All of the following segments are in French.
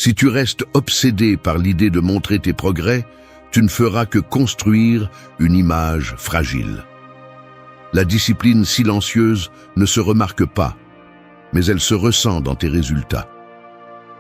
Si tu restes obsédé par l'idée de montrer tes progrès, tu ne feras que construire une image fragile. La discipline silencieuse ne se remarque pas, mais elle se ressent dans tes résultats.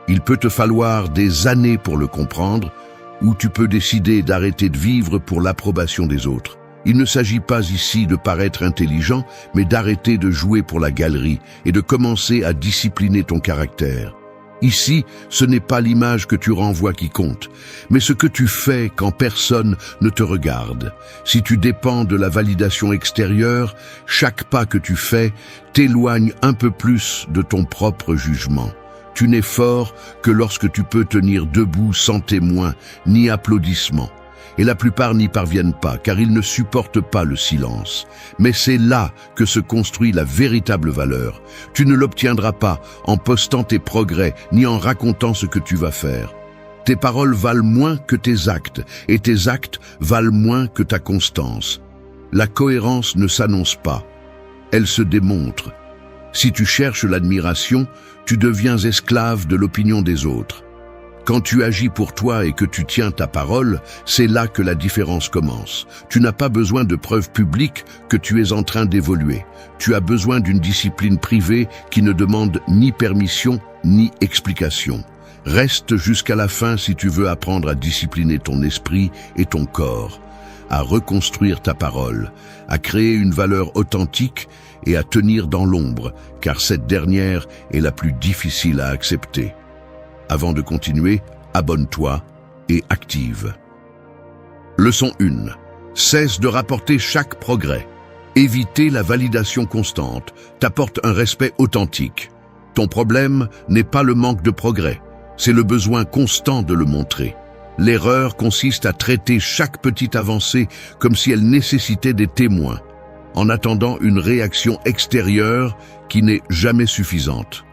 Il peut te falloir des années pour le comprendre, ou tu peux décider d'arrêter de vivre pour l'approbation des autres. Il ne s'agit pas ici de paraître intelligent, mais d'arrêter de jouer pour la galerie et de commencer à discipliner ton caractère. Ici, ce n'est pas l'image que tu renvoies qui compte, mais ce que tu fais quand personne ne te regarde. Si tu dépends de la validation extérieure, chaque pas que tu fais t'éloigne un peu plus de ton propre jugement. Tu n'es fort que lorsque tu peux tenir debout sans témoins ni applaudissements. Et la plupart n'y parviennent pas, car ils ne supportent pas le silence. Mais c'est là que se construit la véritable valeur. Tu ne l'obtiendras pas en postant tes progrès, ni en racontant ce que tu vas faire. Tes paroles valent moins que tes actes, et tes actes valent moins que ta constance. La cohérence ne s'annonce pas, elle se démontre. Si tu cherches l'admiration, tu deviens esclave de l'opinion des autres. Quand tu agis pour toi et que tu tiens ta parole, c'est là que la différence commence. Tu n'as pas besoin de preuves publiques que tu es en train d'évoluer. Tu as besoin d'une discipline privée qui ne demande ni permission ni explication. Reste jusqu'à la fin si tu veux apprendre à discipliner ton esprit et ton corps, à reconstruire ta parole, à créer une valeur authentique et à tenir dans l'ombre, car cette dernière est la plus difficile à accepter. Avant de continuer, abonne-toi et active. Leçon 1. Cesse de rapporter chaque progrès. Éviter la validation constante t'apporte un respect authentique. Ton problème n'est pas le manque de progrès, c'est le besoin constant de le montrer. L'erreur consiste à traiter chaque petite avancée comme si elle nécessitait des témoins, en attendant une réaction extérieure qui n'est jamais suffisante.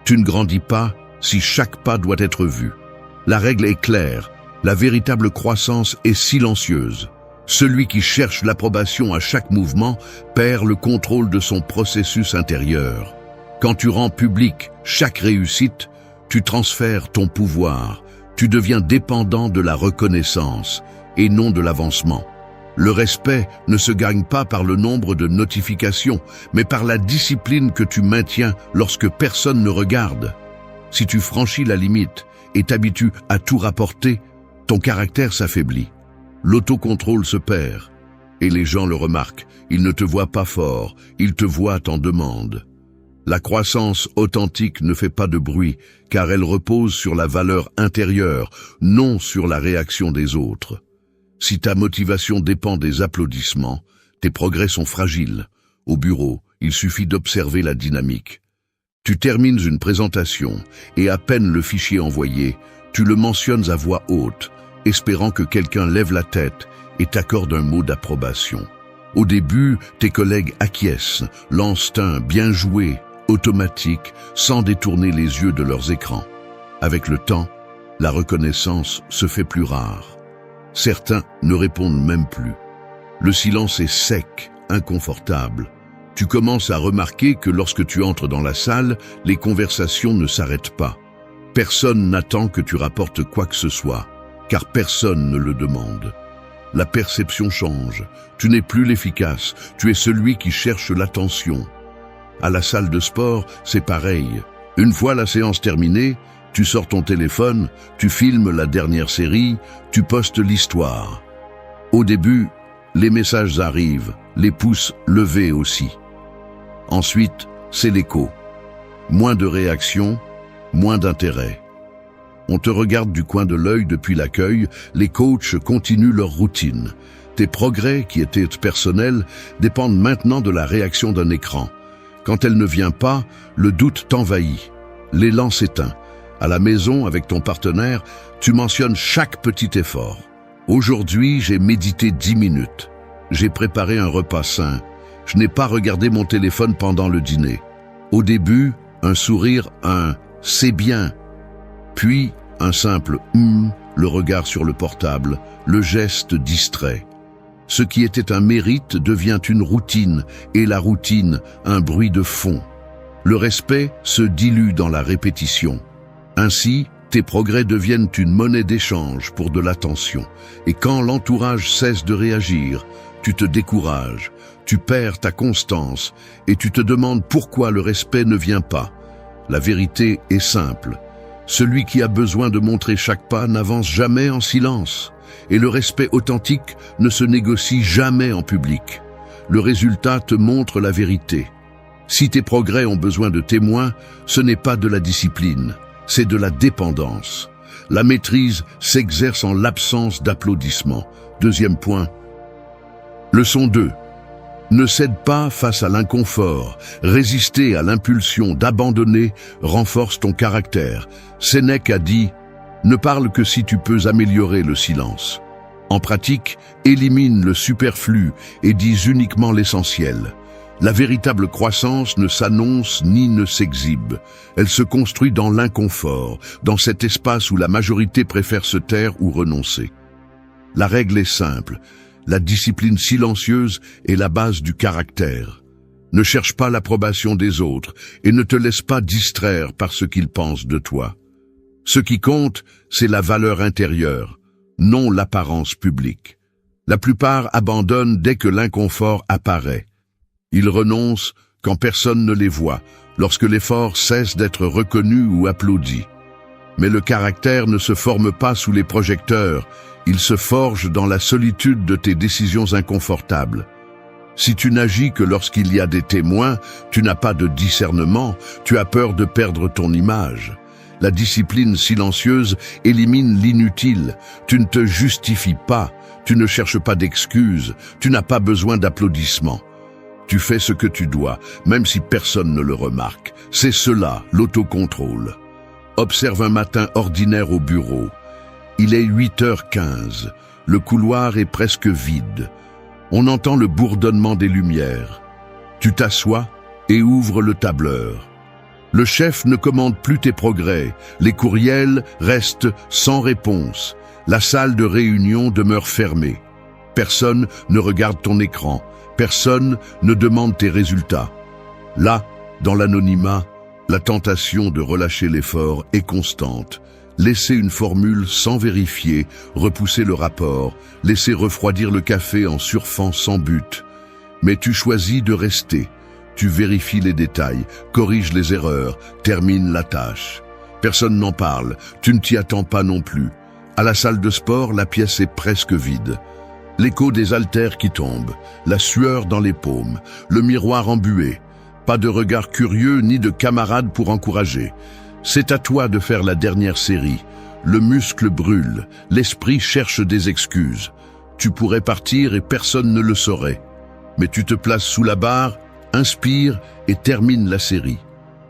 Tu ne grandis pas si chaque pas doit être vu. La règle est claire, la véritable croissance est silencieuse. Celui qui cherche l'approbation à chaque mouvement perd le contrôle de son processus intérieur. Quand tu rends public chaque réussite, tu transfères ton pouvoir, tu deviens dépendant de la reconnaissance et non de l'avancement. Le respect ne se gagne pas par le nombre de notifications, mais par la discipline que tu maintiens lorsque personne ne regarde. Si tu franchis la limite et t'habitues à tout rapporter, ton caractère s'affaiblit. L'autocontrôle se perd et les gens le remarquent. Ils ne te voient pas fort, ils te voient en demande. La croissance authentique ne fait pas de bruit car elle repose sur la valeur intérieure, non sur la réaction des autres. Si ta motivation dépend des applaudissements, tes progrès sont fragiles. Au bureau, il suffit d'observer la dynamique. Tu termines une présentation et à peine le fichier envoyé, tu le mentionnes à voix haute, espérant que quelqu'un lève la tête et t'accorde un mot d'approbation. Au début, tes collègues acquiescent, lancent un « bien joué » automatique sans détourner les yeux de leurs écrans. Avec le temps, la reconnaissance se fait plus rare. Certains ne répondent même plus. Le silence est sec, inconfortable. Tu commences à remarquer que lorsque tu entres dans la salle, les conversations ne s'arrêtent pas. Personne n'attend que tu rapportes quoi que ce soit, car personne ne le demande. La perception change. Tu n'es plus l'efficace, tu es celui qui cherche l'attention. À la salle de sport, c'est pareil. Une fois la séance terminée, tu sors ton téléphone, tu filmes la dernière série, tu postes l'histoire. Au début, les messages arrivent, les pouces levés aussi. Ensuite, c'est l'écho. Moins de réactions, moins d'intérêt. On te regarde du coin de l'œil depuis l'accueil, les coachs continuent leur routine. Tes progrès, qui étaient personnels, dépendent maintenant de la réaction d'un écran. Quand elle ne vient pas, le doute t'envahit. L'élan s'éteint. À la maison, avec ton partenaire, tu mentionnes chaque petit effort. Aujourd'hui, j'ai médité 10 minutes. J'ai préparé un repas sain. Je n'ai pas regardé mon téléphone pendant le dîner. Au début, un sourire, un « c'est bien ». Puis, un simple « le regard sur le portable, le geste distrait. Ce qui était un mérite devient une routine, et la routine, un bruit de fond. Le respect se dilue dans la répétition. Ainsi, Tes progrès deviennent une monnaie d'échange pour de l'attention. Et quand l'entourage cesse de réagir, tu te décourages, tu perds ta constance et tu te demandes pourquoi le respect ne vient pas. La vérité est simple. Celui qui a besoin de montrer chaque pas n'avance jamais en silence. Et le respect authentique ne se négocie jamais en public. Le résultat te montre la vérité. Si tes progrès ont besoin de témoins, ce n'est pas de la discipline, c'est de la dépendance. La maîtrise s'exerce en l'absence d'applaudissements. Deuxième point. Leçon 2. Ne cède pas face à l'inconfort. Résister à l'impulsion d'abandonner renforce ton caractère. Sénèque a dit « Ne parle que si tu peux améliorer le silence ». En pratique, élimine le superflu et dis uniquement l'essentiel. La véritable croissance ne s'annonce ni ne s'exhibe. Elle se construit dans l'inconfort, dans cet espace où la majorité préfère se taire ou renoncer. La règle est simple. La discipline silencieuse est la base du caractère. Ne cherche pas l'approbation des autres et ne te laisse pas distraire par ce qu'ils pensent de toi. Ce qui compte, c'est la valeur intérieure, non l'apparence publique. La plupart abandonnent dès que l'inconfort apparaît. Ils renoncent quand personne ne les voit, lorsque l'effort cesse d'être reconnu ou applaudi. Mais le caractère ne se forme pas sous les projecteurs, il se forge dans la solitude de tes décisions inconfortables. Si tu n'agis que lorsqu'il y a des témoins, tu n'as pas de discernement, tu as peur de perdre ton image. La discipline silencieuse élimine l'inutile, tu ne te justifies pas, tu ne cherches pas d'excuses, tu n'as pas besoin d'applaudissements. Tu fais ce que tu dois, même si personne ne le remarque. C'est cela, l'autocontrôle. Observe un matin ordinaire au bureau. Il est 8h15. Le couloir est presque vide. On entend le bourdonnement des lumières. Tu t'assois et ouvres le tableur. Le chef ne commande plus tes progrès. Les courriels restent sans réponse. La salle de réunion demeure fermée. Personne ne regarde ton écran. Personne ne demande tes résultats. Là, dans l'anonymat, la tentation de relâcher l'effort est constante. Laisser une formule sans vérifier, repousser le rapport, laisser refroidir le café en surfant sans but. Mais tu choisis de rester. Tu vérifies les détails, corriges les erreurs, termines la tâche. Personne n'en parle, tu ne t'y attends pas non plus. À la salle de sport, la pièce est presque vide. L'écho des haltères qui tombent, la sueur dans les paumes, le miroir embué. Pas de regard curieux ni de camarades pour encourager. C'est à toi de faire la dernière série. Le muscle brûle, l'esprit cherche des excuses. Tu pourrais partir et personne ne le saurait. Mais tu te places sous la barre, inspire et termine la série.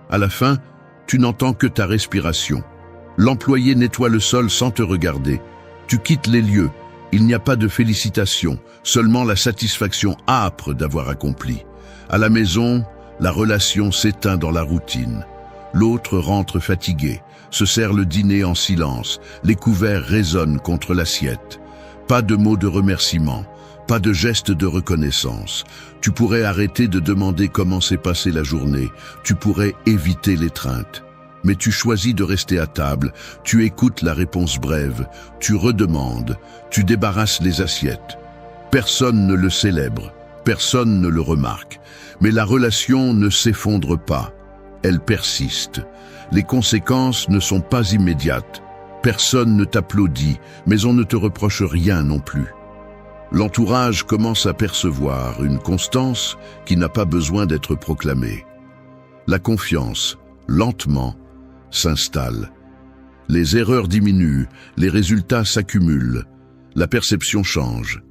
À la fin, tu n'entends que ta respiration. L'employé nettoie le sol sans te regarder. Tu quittes les lieux. Il n'y a pas de félicitations, seulement la satisfaction âpre d'avoir accompli. À la maison, la relation s'éteint dans la routine. L'autre rentre fatigué, se sert le dîner en silence, les couverts résonnent contre l'assiette. Pas de mots de remerciement, pas de geste de reconnaissance. Tu pourrais arrêter de demander comment s'est passée la journée, tu pourrais éviter l'étreinte. Mais tu choisis de rester à table, tu écoutes la réponse brève, tu redemandes, tu débarrasses les assiettes. Personne ne le célèbre, personne ne le remarque. Mais la relation ne s'effondre pas, elle persiste. Les conséquences ne sont pas immédiates. Personne ne t'applaudit, mais on ne te reproche rien non plus. L'entourage commence à percevoir une constance qui n'a pas besoin d'être proclamée. La confiance, lentement, s'installe. Les erreurs diminuent, les résultats s'accumulent. La perception change.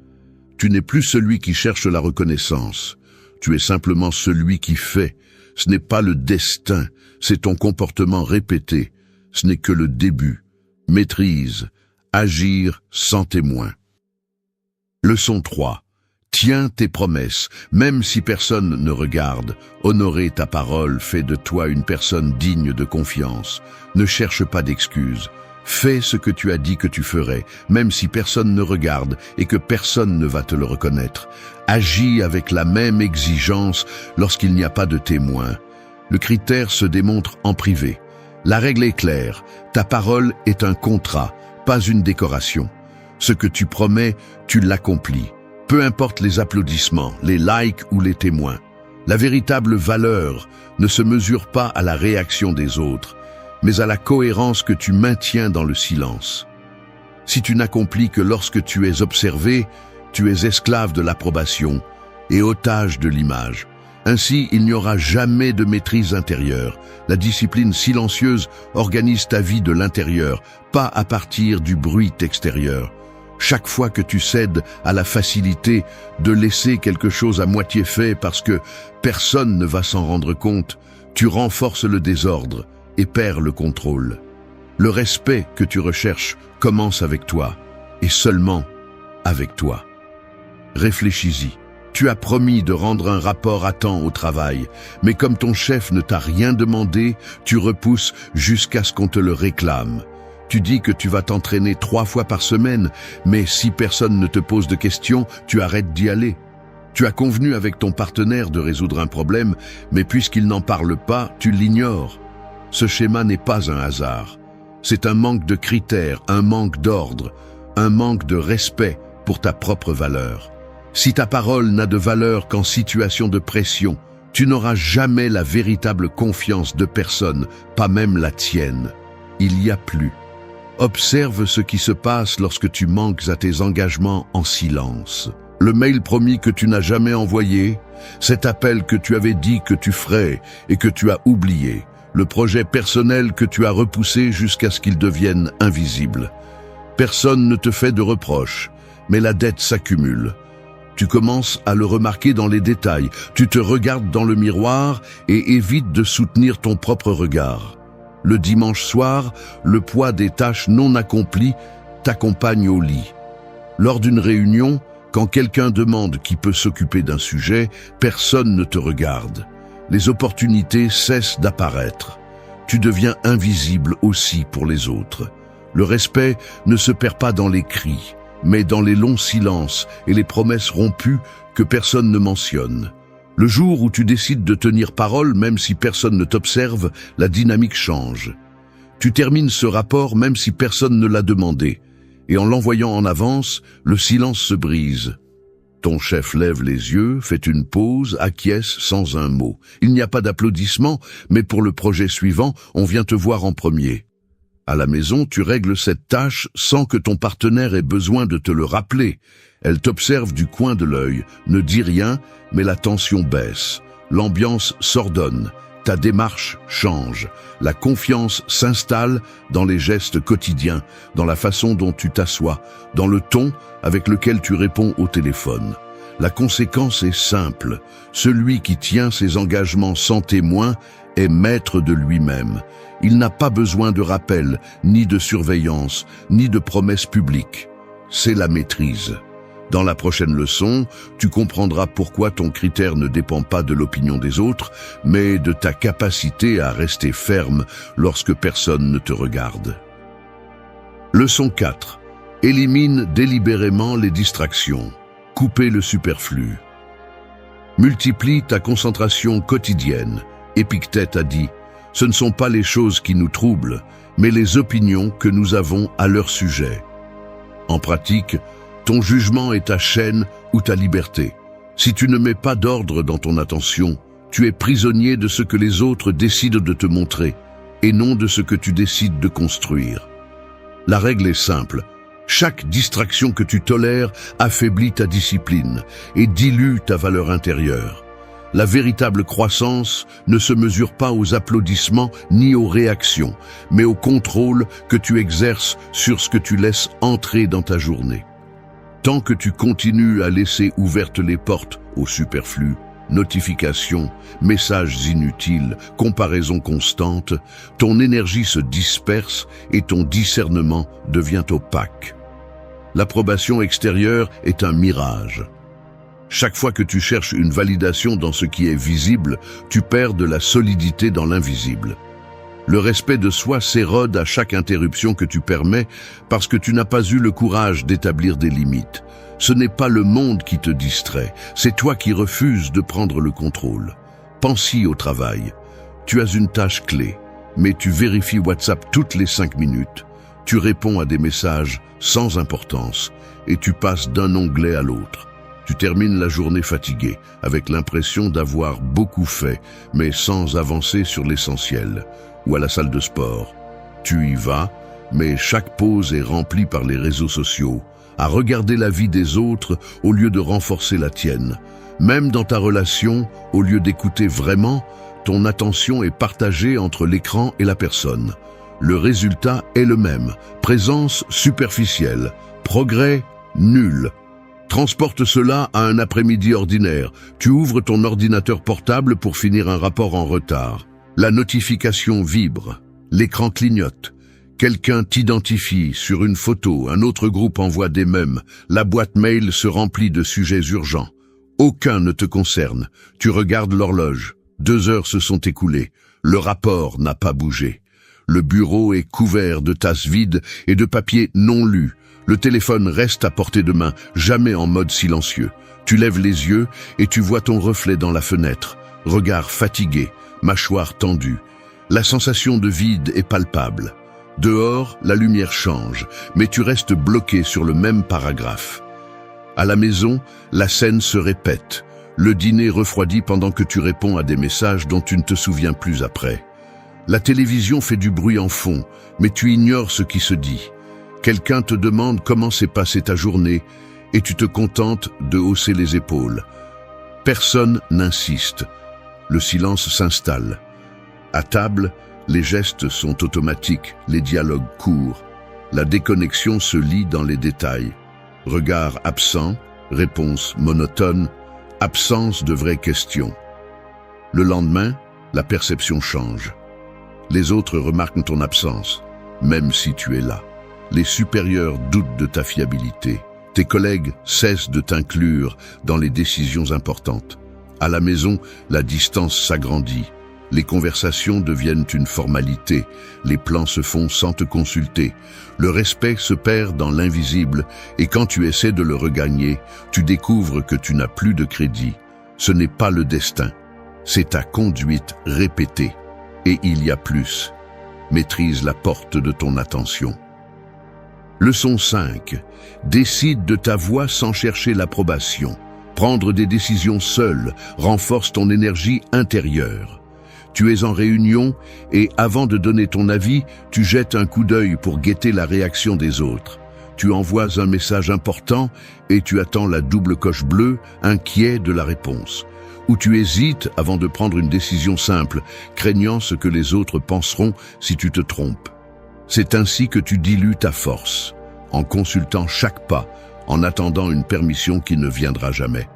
Tu n'es plus celui qui cherche la reconnaissance. Tu es simplement celui qui fait. Ce n'est pas le destin, c'est ton comportement répété. Ce n'est que le début. Maîtrise, agir sans témoin. Leçon 3. Tiens tes promesses, même si personne ne regarde. Honorer ta parole fait de toi une personne digne de confiance. Ne cherche pas d'excuses. Fais ce que tu as dit que tu ferais, même si personne ne regarde et que personne ne va te le reconnaître. Agis avec la même exigence lorsqu'il n'y a pas de témoin. Le critère se démontre en privé. La règle est claire, ta parole est un contrat, pas une décoration. Ce que tu promets, tu l'accomplis. Peu importe les applaudissements, les likes ou les témoins. La véritable valeur ne se mesure pas à la réaction des autres, mais à la cohérence que tu maintiens dans le silence. Si tu n'accomplis que lorsque tu es observé, tu es esclave de l'approbation et otage de l'image. Ainsi, il n'y aura jamais de maîtrise intérieure. La discipline silencieuse organise ta vie de l'intérieur, pas à partir du bruit extérieur. Chaque fois que tu cèdes à la facilité de laisser quelque chose à moitié fait parce que personne ne va s'en rendre compte, tu renforces le désordre et perds le contrôle. Le respect que tu recherches commence avec toi, et seulement avec toi. Réfléchis-y. Tu as promis de rendre un rapport à temps au travail, mais comme ton chef ne t'a rien demandé, tu repousses jusqu'à ce qu'on te le réclame. Tu dis que tu vas t'entraîner 3 fois par semaine, mais si personne ne te pose de questions, tu arrêtes d'y aller. Tu as convenu avec ton partenaire de résoudre un problème, mais puisqu'il n'en parle pas, tu l'ignores. Ce schéma n'est pas un hasard. C'est un manque de critères, un manque d'ordre, un manque de respect pour ta propre valeur. Si ta parole n'a de valeur qu'en situation de pression, tu n'auras jamais la véritable confiance de personne, pas même la tienne. Il y a plus. Observe ce qui se passe lorsque tu manques à tes engagements en silence. Le mail promis que tu n'as jamais envoyé, cet appel que tu avais dit que tu ferais et que tu as oublié, le projet personnel que tu as repoussé jusqu'à ce qu'il devienne invisible. Personne ne te fait de reproches, mais la dette s'accumule. Tu commences à le remarquer dans les détails. Tu te regardes dans le miroir et évites de soutenir ton propre regard. Le dimanche soir, le poids des tâches non accomplies t'accompagne au lit. Lors d'une réunion, quand quelqu'un demande qui peut s'occuper d'un sujet, personne ne te regarde. Les opportunités cessent d'apparaître. Tu deviens invisible aussi pour les autres. Le respect ne se perd pas dans les cris, mais dans les longs silences et les promesses rompues que personne ne mentionne. Le jour où tu décides de tenir parole, même si personne ne t'observe, la dynamique change. Tu termines ce rapport même si personne ne l'a demandé, et en l'envoyant en avance, le silence se brise. Ton chef lève les yeux, fait une pause, acquiesce sans un mot. Il n'y a pas d'applaudissements, mais pour le projet suivant, on vient te voir en premier. À la maison, tu règles cette tâche sans que ton partenaire ait besoin de te le rappeler. Elle t'observe du coin de l'œil, ne dit rien, mais la tension baisse. L'ambiance s'ordonne, ta démarche change. La confiance s'installe dans les gestes quotidiens, dans la façon dont tu t'assois, dans le ton avec lequel tu réponds au téléphone. La conséquence est simple. Celui qui tient ses engagements sans témoin est maître de lui-même. Il n'a pas besoin de rappel, ni de surveillance, ni de promesses publiques. C'est la maîtrise. Dans la prochaine leçon, tu comprendras pourquoi ton critère ne dépend pas de l'opinion des autres, mais de ta capacité à rester ferme lorsque personne ne te regarde. Leçon 4. Élimine délibérément les distractions. Couper le superflu. Multiplie ta concentration quotidienne. Épictète a dit: ce ne sont pas les choses qui nous troublent, mais les opinions que nous avons à leur sujet. En pratique, ton jugement est ta chaîne ou ta liberté. Si tu ne mets pas d'ordre dans ton attention, tu es prisonnier de ce que les autres décident de te montrer, et non de ce que tu décides de construire. La règle est simple. Chaque distraction que tu tolères affaiblit ta discipline et dilue ta valeur intérieure. La véritable croissance ne se mesure pas aux applaudissements ni aux réactions, mais au contrôle que tu exerces sur ce que tu laisses entrer dans ta journée. Tant que tu continues à laisser ouvertes les portes au superflu, notifications, messages inutiles, comparaisons constantes, ton énergie se disperse et ton discernement devient opaque. L'approbation extérieure est un mirage. Chaque fois que tu cherches une validation dans ce qui est visible, tu perds de la solidité dans l'invisible. Le respect de soi s'érode à chaque interruption que tu permets parce que tu n'as pas eu le courage d'établir des limites. Ce n'est pas le monde qui te distrait, c'est toi qui refuses de prendre le contrôle. Pense-y au travail. Tu as une tâche clé. mais tu vérifies WhatsApp toutes les 5 minutes. Tu réponds à des messages sans importance et tu passes d'un onglet à l'autre. Tu termines la journée fatigué, avec l'impression d'avoir beaucoup fait, mais sans avancer sur l'essentiel. Ou à la salle de sport. Tu y vas, mais chaque pause est remplie par les réseaux sociaux, à regarder la vie des autres au lieu de renforcer la tienne. Même dans ta relation, au lieu d'écouter vraiment, ton attention est partagée entre l'écran et la personne. Le résultat est le même, présence superficielle, progrès nul. Transporte cela à un après-midi ordinaire. Tu ouvres ton ordinateur portable pour finir un rapport en retard. La notification vibre, l'écran clignote. Quelqu'un t'identifie sur une photo, un autre groupe envoie des mèmes, la boîte mail se remplit de sujets urgents. Aucun ne te concerne. Tu regardes l'horloge. 2 heures se sont écoulées. Le rapport n'a pas bougé. Le bureau est couvert de tasses vides et de papiers non lus. Le téléphone reste à portée de main, jamais en mode silencieux. Tu lèves les yeux et tu vois ton reflet dans la fenêtre. Regard fatigué, mâchoire tendue. La sensation de vide est palpable. Dehors, la lumière change, mais tu restes bloqué sur le même paragraphe. À la maison, la scène se répète. Le dîner refroidit pendant que tu réponds à des messages dont tu ne te souviens plus après. La télévision fait du bruit en fond, mais tu ignores ce qui se dit. Quelqu'un te demande comment s'est passée ta journée et tu te contentes de hausser les épaules. Personne n'insiste. Le silence s'installe. À table, les gestes sont automatiques, les dialogues courts. La déconnexion se lit dans les détails. Regard absent, réponse monotone, absence de vraies questions. Le lendemain, la perception change. Les autres remarquent ton absence, même si tu es là. Les supérieurs doutent de ta fiabilité. Tes collègues cessent de t'inclure dans les décisions importantes. À la maison, la distance s'agrandit. Les conversations deviennent une formalité. Les plans se font sans te consulter. Le respect se perd dans l'invisible et quand tu essaies de le regagner, tu découvres que tu n'as plus de crédit. Ce n'est pas le destin. C'est ta conduite répétée. Et il y a plus. Maîtrise la porte de ton attention. Leçon 5. Décide de ta voix sans chercher l'approbation. Prendre des décisions seul renforce ton énergie intérieure. Tu es en réunion et avant de donner ton avis, tu jettes un coup d'œil pour guetter la réaction des autres. Tu envoies un message important et tu attends la double coche bleue, inquiet de la réponse. Ou tu hésites avant de prendre une décision simple, craignant ce que les autres penseront si tu te trompes. C'est ainsi que tu dilues ta force, en consultant chaque pas, en attendant une permission qui ne viendra jamais.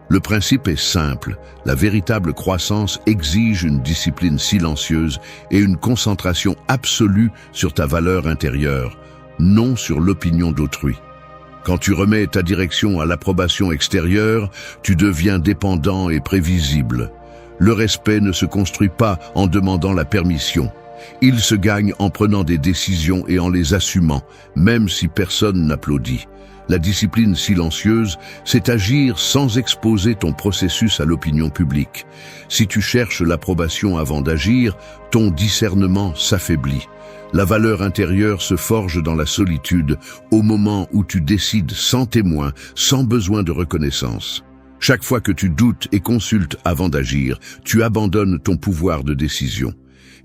Le principe est simple, la véritable croissance exige une discipline silencieuse et une concentration absolue sur ta valeur intérieure, non sur l'opinion d'autrui. Quand tu remets ta direction à l'approbation extérieure, tu deviens dépendant et prévisible. Le respect ne se construit pas en demandant la permission. Il se gagne en prenant des décisions et en les assumant, même si personne n'applaudit. La discipline silencieuse, c'est agir sans exposer ton processus à l'opinion publique. Si tu cherches l'approbation avant d'agir, ton discernement s'affaiblit. La valeur intérieure se forge dans la solitude, au moment où tu décides sans témoin, sans besoin de reconnaissance. Chaque fois que tu doutes et consultes avant d'agir, tu abandonnes ton pouvoir de décision.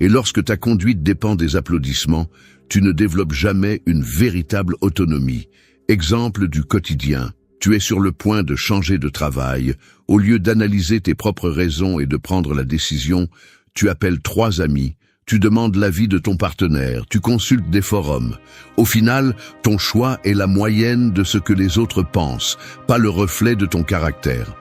Et lorsque ta conduite dépend des applaudissements, tu ne développes jamais une véritable autonomie. Exemple du quotidien. Tu es sur le point de changer de travail. Au lieu d'analyser tes propres raisons et de prendre la décision, tu appelles 3 amis, tu demandes l'avis de ton partenaire, tu consultes des forums. Au final, ton choix est la moyenne de ce que les autres pensent, pas le reflet de ton caractère.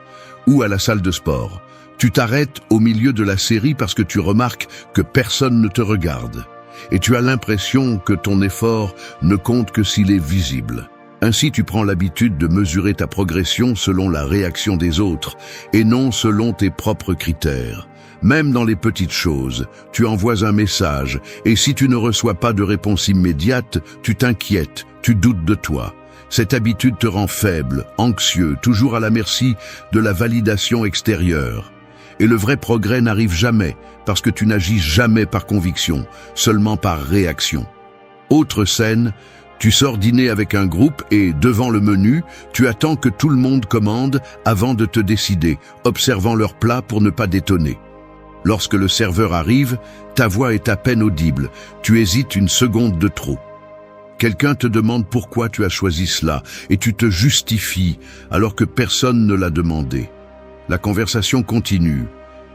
Ou à la salle de sport. Tu t'arrêtes au milieu de la série parce que tu remarques que personne ne te regarde. Et tu as l'impression que ton effort ne compte que s'il est visible. Ainsi, tu prends l'habitude de mesurer ta progression selon la réaction des autres et non selon tes propres critères. Même dans les petites choses, tu envoies un message et si tu ne reçois pas de réponse immédiate, tu t'inquiètes, tu doutes de toi. Cette habitude te rend faible, anxieux, toujours à la merci de la validation extérieure. Et le vrai progrès n'arrive jamais, parce que tu n'agis jamais par conviction, seulement par réaction. Autre scène, tu sors dîner avec un groupe et, devant le menu, tu attends que tout le monde commande avant de te décider, observant leur plat pour ne pas détonner. Lorsque le serveur arrive, ta voix est à peine audible, tu hésites une seconde de trop. Quelqu'un te demande pourquoi tu as choisi cela et tu te justifies alors que personne ne l'a demandé. La conversation continue,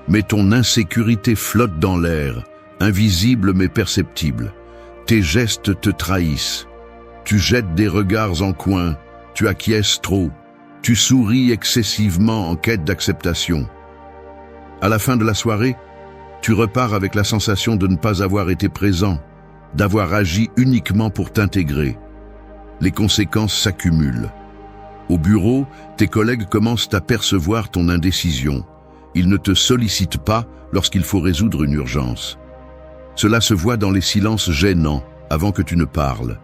mais ton insécurité flotte dans l'air, invisible mais perceptible. Tes gestes te trahissent. Tu jettes des regards en coin, tu acquiesces trop, tu souris excessivement en quête d'acceptation. À la fin de la soirée, tu repars avec la sensation de ne pas avoir été présent, d'avoir agi uniquement pour t'intégrer. Les conséquences s'accumulent. Au bureau, tes collègues commencent à percevoir ton indécision. Ils ne te sollicitent pas lorsqu'il faut résoudre une urgence. Cela se voit dans les silences gênants avant que tu ne parles,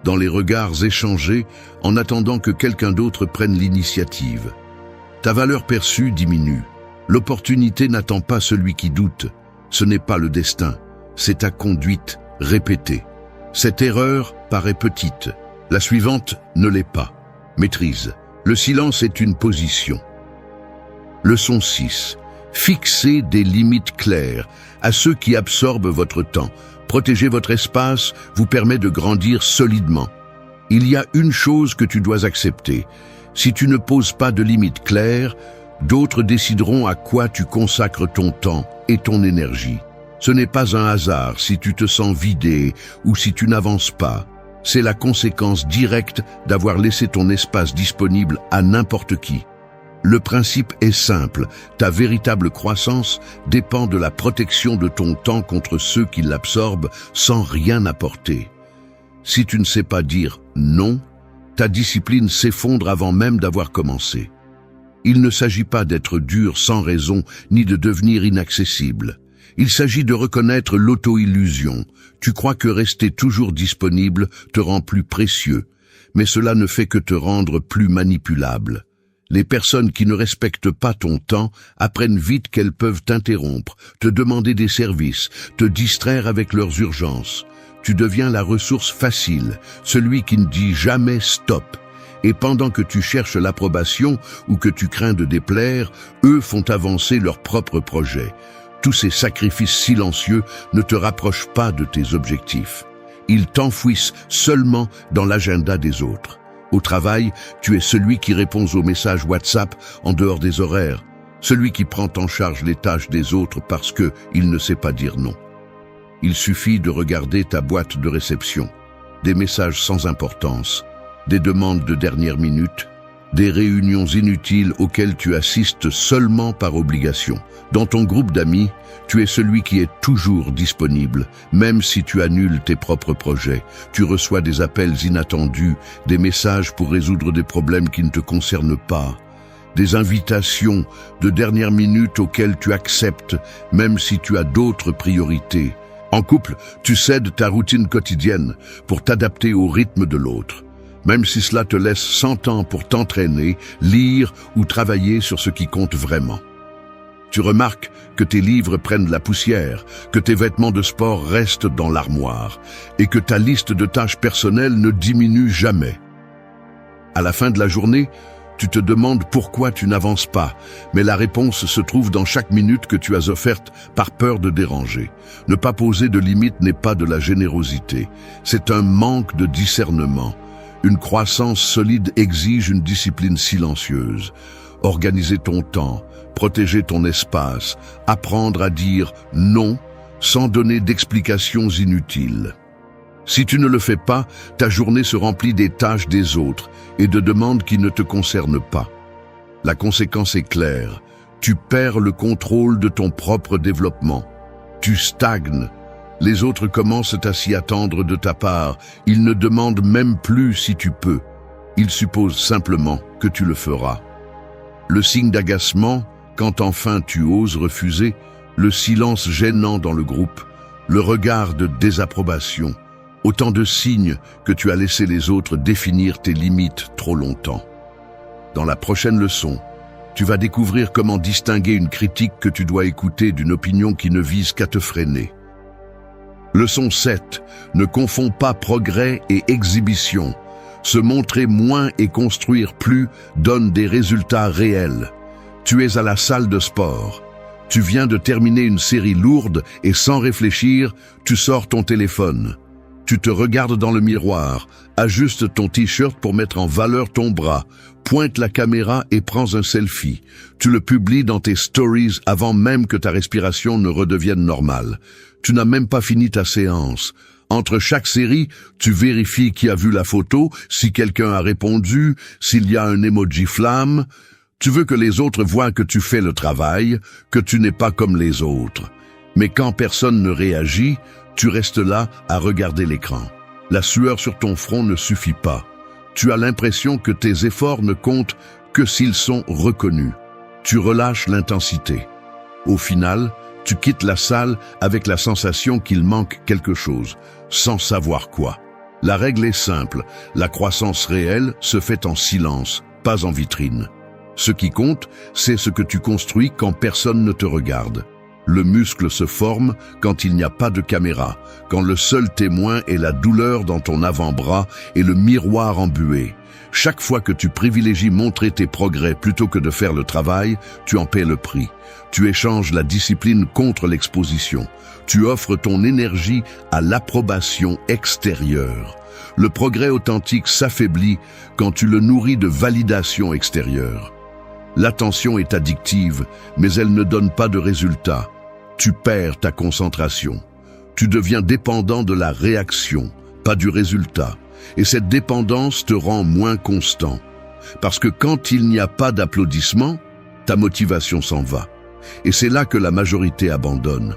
dans les regards échangés en attendant que quelqu'un d'autre prenne l'initiative. Ta valeur perçue diminue. L'opportunité n'attend pas celui qui doute. Ce n'est pas le destin, c'est ta conduite répétée. Cette erreur paraît petite. La suivante ne l'est pas. Maîtrise. Le silence est une position. Leçon 6. Fixez des limites claires à ceux qui absorbent votre temps. Protéger votre espace vous permet de grandir solidement. Il y a une chose que tu dois accepter. Si tu ne poses pas de limites claires, d'autres décideront à quoi tu consacres ton temps et ton énergie. Ce n'est pas un hasard si tu te sens vidé ou si tu n'avances pas. C'est la conséquence directe d'avoir laissé ton espace disponible à n'importe qui. Le principe est simple, ta véritable croissance dépend de la protection de ton temps contre ceux qui l'absorbent sans rien apporter. Si tu ne sais pas dire non, ta discipline s'effondre avant même d'avoir commencé. Il ne s'agit pas d'être dur sans raison ni de devenir inaccessible. Il s'agit de reconnaître l'auto-illusion. Tu crois que rester toujours disponible te rend plus précieux, mais cela ne fait que te rendre plus manipulable. Les personnes qui ne respectent pas ton temps apprennent vite qu'elles peuvent t'interrompre, te demander des services, te distraire avec leurs urgences. Tu deviens la ressource facile, celui qui ne dit jamais stop. Et pendant que tu cherches l'approbation ou que tu crains de déplaire, eux font avancer leurs propres projets. Tous ces sacrifices silencieux ne te rapprochent pas de tes objectifs. Ils t'enfouissent seulement dans l'agenda des autres. Au travail, tu es celui qui répond aux messages WhatsApp en dehors des horaires, celui qui prend en charge les tâches des autres parce qu'il ne sait pas dire non. Il suffit de regarder ta boîte de réception, des messages sans importance, des demandes de dernière minute, des réunions inutiles auxquelles tu assistes seulement par obligation. Dans ton groupe d'amis, tu es celui qui est toujours disponible, même si tu annules tes propres projets. Tu reçois des appels inattendus, des messages pour résoudre des problèmes qui ne te concernent pas, des invitations de dernière minute auxquelles tu acceptes, même si tu as d'autres priorités. En couple, tu cèdes ta routine quotidienne pour t'adapter au rythme de l'autre, même si cela te laisse 100 ans pour t'entraîner, lire ou travailler sur ce qui compte vraiment. Tu remarques que tes livres prennent la poussière, que tes vêtements de sport restent dans l'armoire et que ta liste de tâches personnelles ne diminue jamais. À la fin de la journée, tu te demandes pourquoi tu n'avances pas, mais la réponse se trouve dans chaque minute que tu as offerte par peur de déranger. Ne pas poser de limites n'est pas de la générosité, c'est un manque de discernement. Une croissance solide exige une discipline silencieuse. Organiser ton temps, protéger ton espace, apprendre à dire non sans donner d'explications inutiles. Si tu ne le fais pas, ta journée se remplit des tâches des autres et de demandes qui ne te concernent pas. La conséquence est claire. Tu perds le contrôle de ton propre développement. Tu stagnes. Les autres commencent à s'y attendre de ta part. Ils ne demandent même plus si tu peux. Ils supposent simplement que tu le feras. Le signe d'agacement, quand enfin tu oses refuser, le silence gênant dans le groupe, le regard de désapprobation, autant de signes que tu as laissé les autres définir tes limites trop longtemps. Dans la prochaine leçon, Tu vas découvrir comment distinguer une critique que tu dois écouter d'une opinion qui ne vise qu'à te freiner. Leçon 7. Ne confonds pas progrès et exhibition. Se montrer moins et construire plus donne des résultats réels. Tu es à la salle de sport. Tu viens de terminer une série lourde et sans réfléchir, tu sors ton téléphone. Tu te regardes dans le miroir, ajuste ton t-shirt pour mettre en valeur ton bras, pointe la caméra et prends un selfie. Tu le publies dans tes stories avant même que ta respiration ne redevienne normale. Tu n'as même pas fini ta séance. Entre chaque série, tu vérifies qui a vu la photo, si quelqu'un a répondu, s'il y a un emoji flamme. Tu veux que les autres voient que tu fais le travail, que tu n'es pas comme les autres. Mais quand personne ne réagit, tu restes là à regarder l'écran. La sueur sur ton front ne suffit pas. Tu as l'impression que tes efforts ne comptent que s'ils sont reconnus. Tu relâches l'intensité. Au final, tu quittes la salle avec la sensation qu'il manque quelque chose, sans savoir quoi. La règle est simple, la croissance réelle se fait en silence, pas en vitrine. Ce qui compte, c'est ce que tu construis quand personne ne te regarde. Le muscle se forme quand il n'y a pas de caméra, quand le seul témoin est la douleur dans ton avant-bras et le miroir embué. Chaque fois que tu privilégies montrer tes progrès plutôt que de faire le travail, tu en paies le prix. Tu échanges la discipline contre l'exposition. Tu offres ton énergie à l'approbation extérieure. Le progrès authentique s'affaiblit quand tu le nourris de validation extérieure. L'attention est addictive, mais elle ne donne pas de résultat. Tu perds ta concentration. Tu deviens dépendant de la réaction, pas du résultat. Et cette dépendance te rend moins constant. Parce que quand il n'y a pas d'applaudissements, ta motivation s'en va. Et c'est là que la majorité abandonne.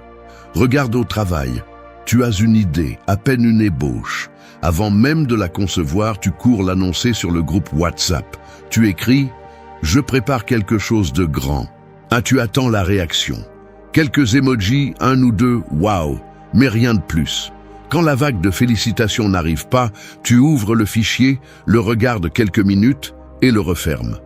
Regarde au travail. Tu as une idée, à peine une ébauche. Avant même de la concevoir, tu cours l'annoncer sur le groupe WhatsApp. Tu écris « Je prépare quelque chose de grand ». Ah, tu attends la réaction. Quelques emojis, un ou deux, waouh, mais rien de plus. Quand la vague de félicitations n'arrive pas, tu ouvres le fichier, le regardes quelques minutes et le refermes.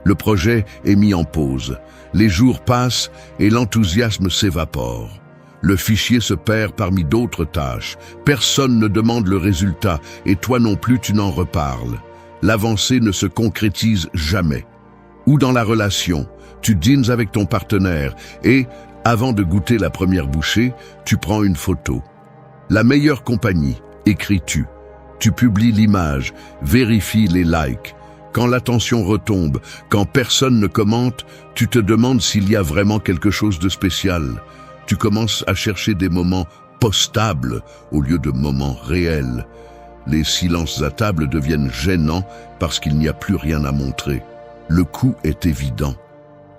Le projet est mis en pause. Les jours passent et l'enthousiasme s'évapore. Le fichier se perd parmi d'autres tâches. Personne ne demande le résultat et toi non plus tu n'en reparles. L'avancée ne se concrétise jamais. Ou dans la relation, tu dînes avec ton partenaire et, avant de goûter la première bouchée, tu prends une photo. La meilleure compagnie, écris-tu. Tu publies l'image, vérifies les likes. Quand l'attention retombe, quand personne ne commente, tu te demandes s'il y a vraiment quelque chose de spécial. Tu commences à chercher des moments postables au lieu de moments réels. Les silences à table deviennent gênants parce qu'il n'y a plus rien à montrer. Le coût est évident.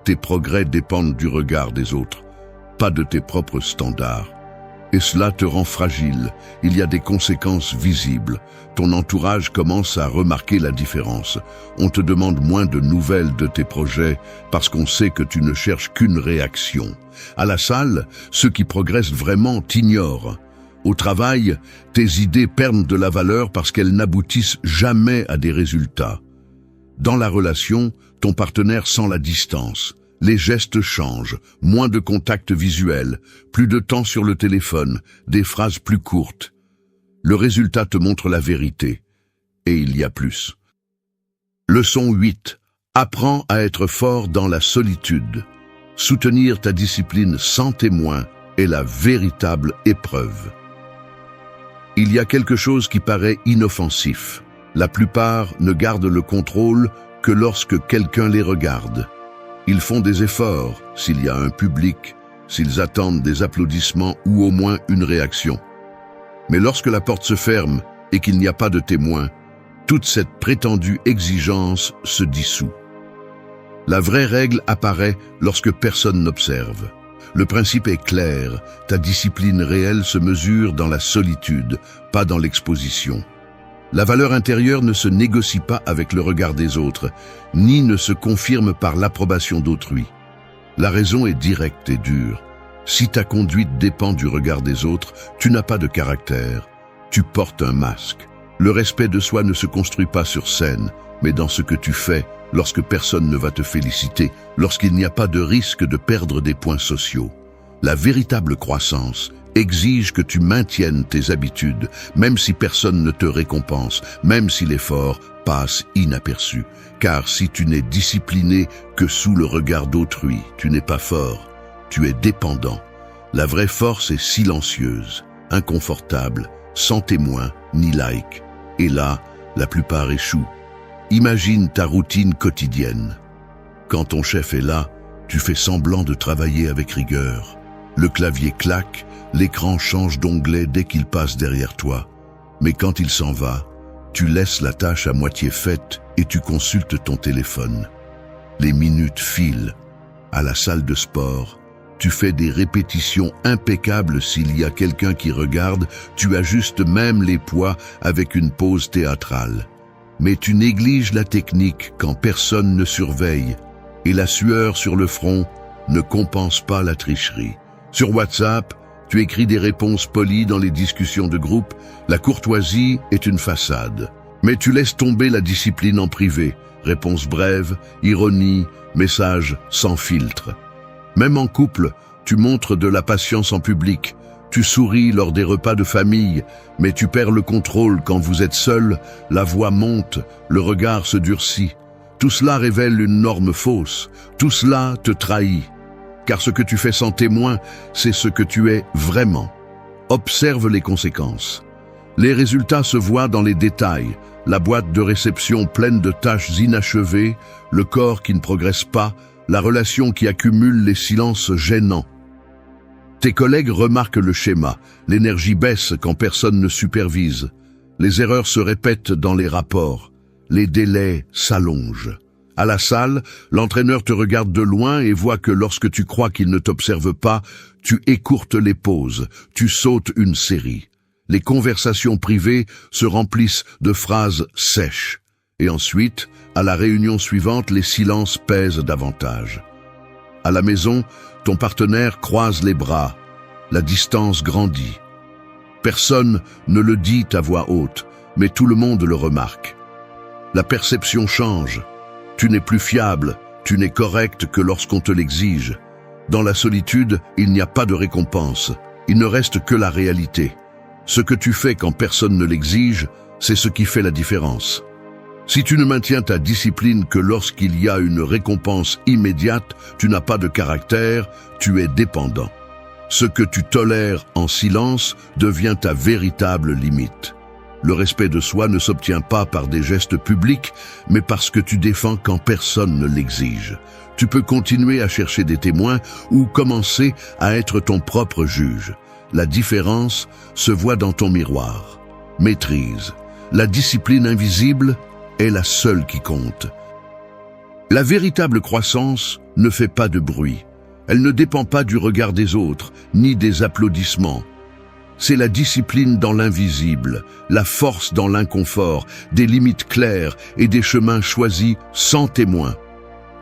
Tes progrès dépendent du regard des autres, pas de tes propres standards. Et cela te rend fragile. Il y a des conséquences visibles. Ton entourage commence à remarquer la différence. On te demande moins de nouvelles de tes projets parce qu'on sait que tu ne cherches qu'une réaction. À la salle, ceux qui progressent vraiment t'ignorent. Au travail, tes idées perdent de la valeur parce qu'elles n'aboutissent jamais à des résultats. Dans la relation, ton partenaire sent la distance. Les gestes changent, moins de contact visuel, plus de temps sur le téléphone, des phrases plus courtes. Le résultat te montre la vérité. Et il y a plus. Leçon 8. Apprends à être fort dans la solitude. Soutenir ta discipline sans témoin est la véritable épreuve. Il y a quelque chose qui paraît inoffensif. La plupart ne gardent le contrôle que lorsque quelqu'un les regarde. Ils font des efforts s'il y a un public, s'ils attendent des applaudissements ou au moins une réaction. Mais lorsque la porte se ferme et qu'il n'y a pas de témoin, toute cette prétendue exigence se dissout. La vraie règle apparaît lorsque personne n'observe. Le principe est clair, ta discipline réelle se mesure dans la solitude, pas dans l'exposition. La valeur intérieure ne se négocie pas avec le regard des autres, ni ne se confirme par l'approbation d'autrui. La raison est directe et dure. Si ta conduite dépend du regard des autres, tu n'as pas de caractère. Tu portes un masque. Le respect de soi ne se construit pas sur scène, mais dans ce que tu fais, lorsque personne ne va te féliciter, lorsqu'il n'y a pas de risque de perdre des points sociaux. La véritable croissance exige que tu maintiennes tes habitudes, même si personne ne te récompense, même si l'effort passe inaperçu. Car si tu n'es discipliné que sous le regard d'autrui, tu n'es pas fort, tu es dépendant. La vraie force est silencieuse, inconfortable, sans témoin ni like. Et là, la plupart échouent. Imagine ta routine quotidienne. Quand ton chef est là, tu fais semblant de travailler avec rigueur. Le clavier claque, l'écran change d'onglet dès qu'il passe derrière toi. Mais quand il s'en va, tu laisses la tâche à moitié faite et tu consultes ton téléphone. Les minutes filent. À la salle de sport, tu fais des répétitions impeccables s'il y a quelqu'un qui regarde, tu ajustes même les poids avec une pause théâtrale. Mais tu négliges la technique quand personne ne surveille, et la sueur sur le front ne compense pas la tricherie. Sur WhatsApp, tu écris des réponses polies dans les discussions de groupe, la courtoisie est une façade. Mais tu laisses tomber la discipline en privé, réponses brèves, ironie, messages sans filtre. Même en couple, tu montres de la patience en public, tu souris lors des repas de famille, mais tu perds le contrôle quand vous êtes seul, la voix monte, le regard se durcit. Tout cela révèle une norme fausse, tout cela te trahit. Car ce que tu fais sans témoin, c'est ce que tu es vraiment. Observe les conséquences. Les résultats se voient dans les détails, la boîte de réception pleine de tâches inachevées, le corps qui ne progresse pas, la relation qui accumule les silences gênants. Tes collègues remarquent le schéma, l'énergie baisse quand personne ne supervise, les erreurs se répètent dans les rapports, les délais s'allongent. À la salle, l'entraîneur te regarde de loin et voit que lorsque tu crois qu'il ne t'observe pas, tu écourtes les pauses, tu sautes une série. Les conversations privées se remplissent de phrases sèches. Et ensuite, à la réunion suivante, les silences pèsent davantage. À la maison, ton partenaire croise les bras. La distance grandit. Personne ne le dit à voix haute, mais tout le monde le remarque. La perception change. Tu n'es plus fiable, tu n'es correct que lorsqu'on te l'exige. Dans la solitude, il n'y a pas de récompense. Il ne reste que la réalité. Ce que tu fais quand personne ne l'exige, c'est ce qui fait la différence. Si tu ne maintiens ta discipline que lorsqu'il y a une récompense immédiate, tu n'as pas de caractère, tu es dépendant. Ce que tu tolères en silence devient ta véritable limite. Le respect de soi ne s'obtient pas par des gestes publics, mais parce que tu défends quand personne ne l'exige. Tu peux continuer à chercher des témoins ou commencer à être ton propre juge. La différence se voit dans ton miroir. Maîtrise. La discipline invisible est la seule qui compte. La véritable croissance ne fait pas de bruit. Elle ne dépend pas du regard des autres, ni des applaudissements. C'est la discipline dans l'invisible, la force dans l'inconfort, des limites claires et des chemins choisis sans témoin.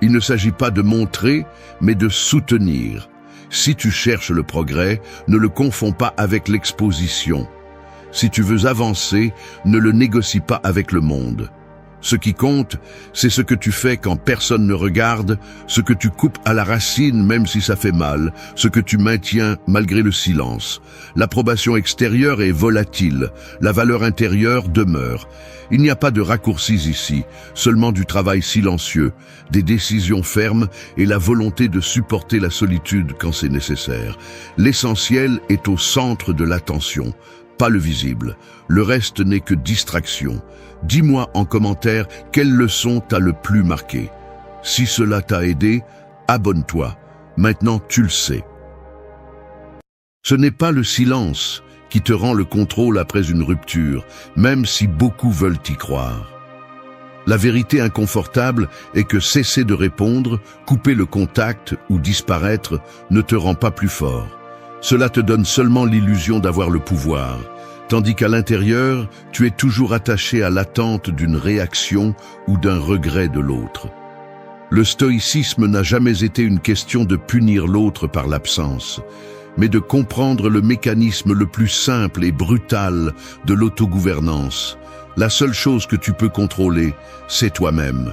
Il ne s'agit pas de montrer, mais de soutenir. Si tu cherches le progrès, ne le confonds pas avec l'exposition. Si tu veux avancer, ne le négocie pas avec le monde. Ce qui compte, c'est ce que tu fais quand personne ne regarde, ce que tu coupes à la racine même si ça fait mal, ce que tu maintiens malgré le silence. L'approbation extérieure est volatile, la valeur intérieure demeure. Il n'y a pas de raccourcis ici, seulement du travail silencieux, des décisions fermes et la volonté de supporter la solitude quand c'est nécessaire. L'essentiel est au centre de l'attention, pas le visible. Le reste n'est que distraction. Dis-moi en commentaire quelle leçon t'a le plus marqué. Si cela t'a aidé, abonne-toi. Maintenant tu le sais. Ce n'est pas le silence qui te rend le contrôle après une rupture, même si beaucoup veulent y croire. La vérité inconfortable est que cesser de répondre, couper le contact ou disparaître ne te rend pas plus fort. Cela te donne seulement l'illusion d'avoir le pouvoir. Tandis qu'à l'intérieur, tu es toujours attaché à l'attente d'une réaction ou d'un regret de l'autre. Le stoïcisme n'a jamais été une question de punir l'autre par l'absence, mais de comprendre le mécanisme le plus simple et brutal de l'autogouvernance. La seule chose que tu peux contrôler, c'est toi-même.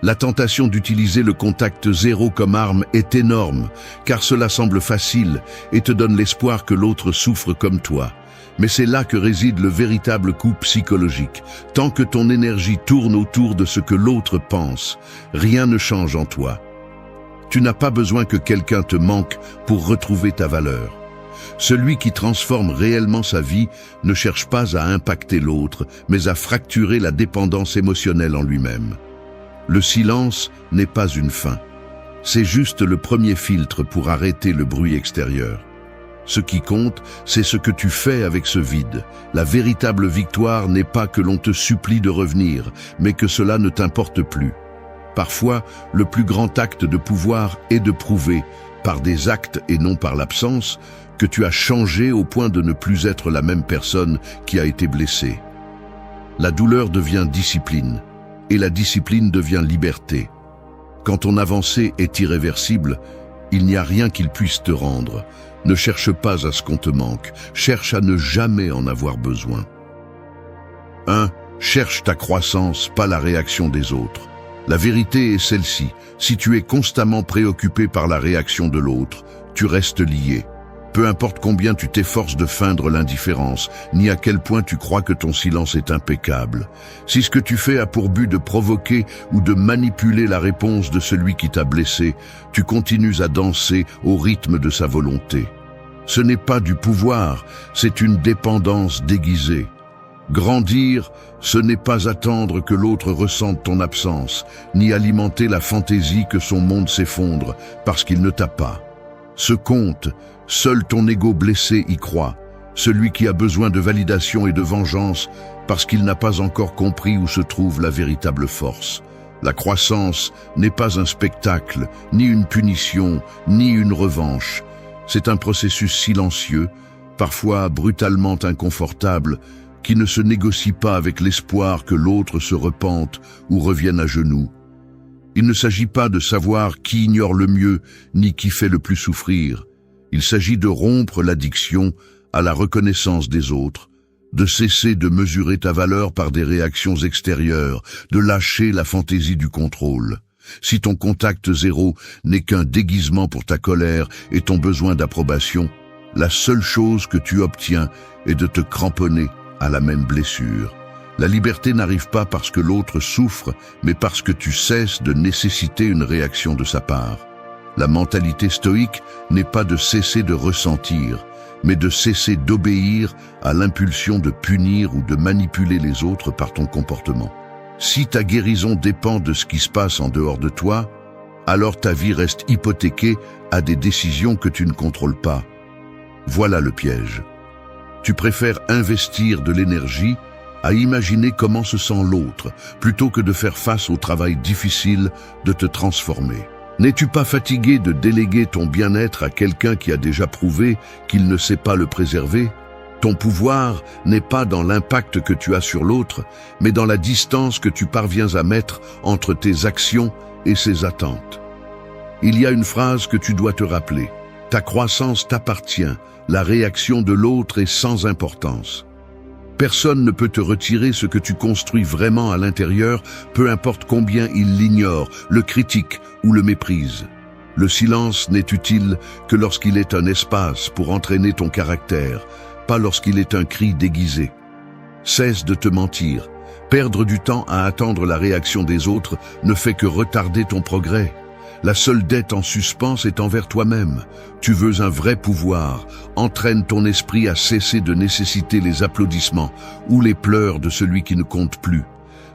La tentation d'utiliser le contact zéro comme arme est énorme, car cela semble facile et te donne l'espoir que l'autre souffre comme toi. Mais c'est là que réside le véritable coup psychologique. Tant que ton énergie tourne autour de ce que l'autre pense, rien ne change en toi. Tu n'as pas besoin que quelqu'un te manque pour retrouver ta valeur. Celui qui transforme réellement sa vie ne cherche pas à impacter l'autre, mais à fracturer la dépendance émotionnelle en lui-même. Le silence n'est pas une fin. C'est juste le premier filtre pour arrêter le bruit extérieur. Ce qui compte, c'est ce que tu fais avec ce vide. La véritable victoire n'est pas que l'on te supplie de revenir, mais que cela ne t'importe plus. Parfois, le plus grand acte de pouvoir est de prouver, par des actes et non par l'absence, que tu as changé au point de ne plus être la même personne qui a été blessée. La douleur devient discipline, et la discipline devient liberté. Quand ton avancée est irréversible, il n'y a rien qu'il puisse te rendre. Ne cherche pas à ce qu'on te manque, cherche à ne jamais en avoir besoin. 1. Cherche ta croissance, pas la réaction des autres. La vérité est celle-ci, si tu es constamment préoccupé par la réaction de l'autre, tu restes lié. Peu importe combien tu t'efforces de feindre l'indifférence, ni à quel point tu crois que ton silence est impeccable. Si ce que tu fais a pour but de provoquer ou de manipuler la réponse de celui qui t'a blessé, tu continues à danser au rythme de sa volonté. Ce n'est pas du pouvoir, c'est une dépendance déguisée. Grandir, ce n'est pas attendre que l'autre ressente ton absence, ni alimenter la fantaisie que son monde s'effondre parce qu'il ne t'a pas. Ce compte, seul ton ego blessé y croit, celui qui a besoin de validation et de vengeance parce qu'il n'a pas encore compris où se trouve la véritable force. La croissance n'est pas un spectacle, ni une punition, ni une revanche. C'est un processus silencieux, parfois brutalement inconfortable, qui ne se négocie pas avec l'espoir que l'autre se repente ou revienne à genoux. Il ne s'agit pas de savoir qui ignore le mieux, ni qui fait le plus souffrir. Il s'agit de rompre l'addiction à la reconnaissance des autres, de cesser de mesurer ta valeur par des réactions extérieures, de lâcher la fantaisie du contrôle. Si ton contact zéro n'est qu'un déguisement pour ta colère et ton besoin d'approbation, la seule chose que tu obtiens est de te cramponner à la même blessure. La liberté n'arrive pas parce que l'autre souffre, mais parce que tu cesses de nécessiter une réaction de sa part. La mentalité stoïque n'est pas de cesser de ressentir, mais de cesser d'obéir à l'impulsion de punir ou de manipuler les autres par ton comportement. Si ta guérison dépend de ce qui se passe en dehors de toi, alors ta vie reste hypothéquée à des décisions que tu ne contrôles pas. Voilà le piège. Tu préfères investir de l'énergie à imaginer comment se sent l'autre, plutôt que de faire face au travail difficile de te transformer. N'es-tu pas fatigué de déléguer ton bien-être à quelqu'un qui a déjà prouvé qu'il ne sait pas le préserver? Ton pouvoir n'est pas dans l'impact que tu as sur l'autre, mais dans la distance que tu parviens à mettre entre tes actions et ses attentes. Il y a une phrase que tu dois te rappeler. Ta croissance t'appartient, la réaction de l'autre est sans importance. Personne ne peut te retirer ce que tu construis vraiment à l'intérieur, peu importe combien il l'ignore, le critique ou le méprise. Le silence n'est utile que lorsqu'il est un espace pour entraîner ton caractère, pas lorsqu'il est un cri déguisé. Cesse de te mentir. Perdre du temps à attendre la réaction des autres ne fait que retarder ton progrès. La seule dette en suspens est envers toi-même. Tu veux un vrai pouvoir. Entraîne ton esprit à cesser de nécessiter les applaudissements ou les pleurs de celui qui ne compte plus.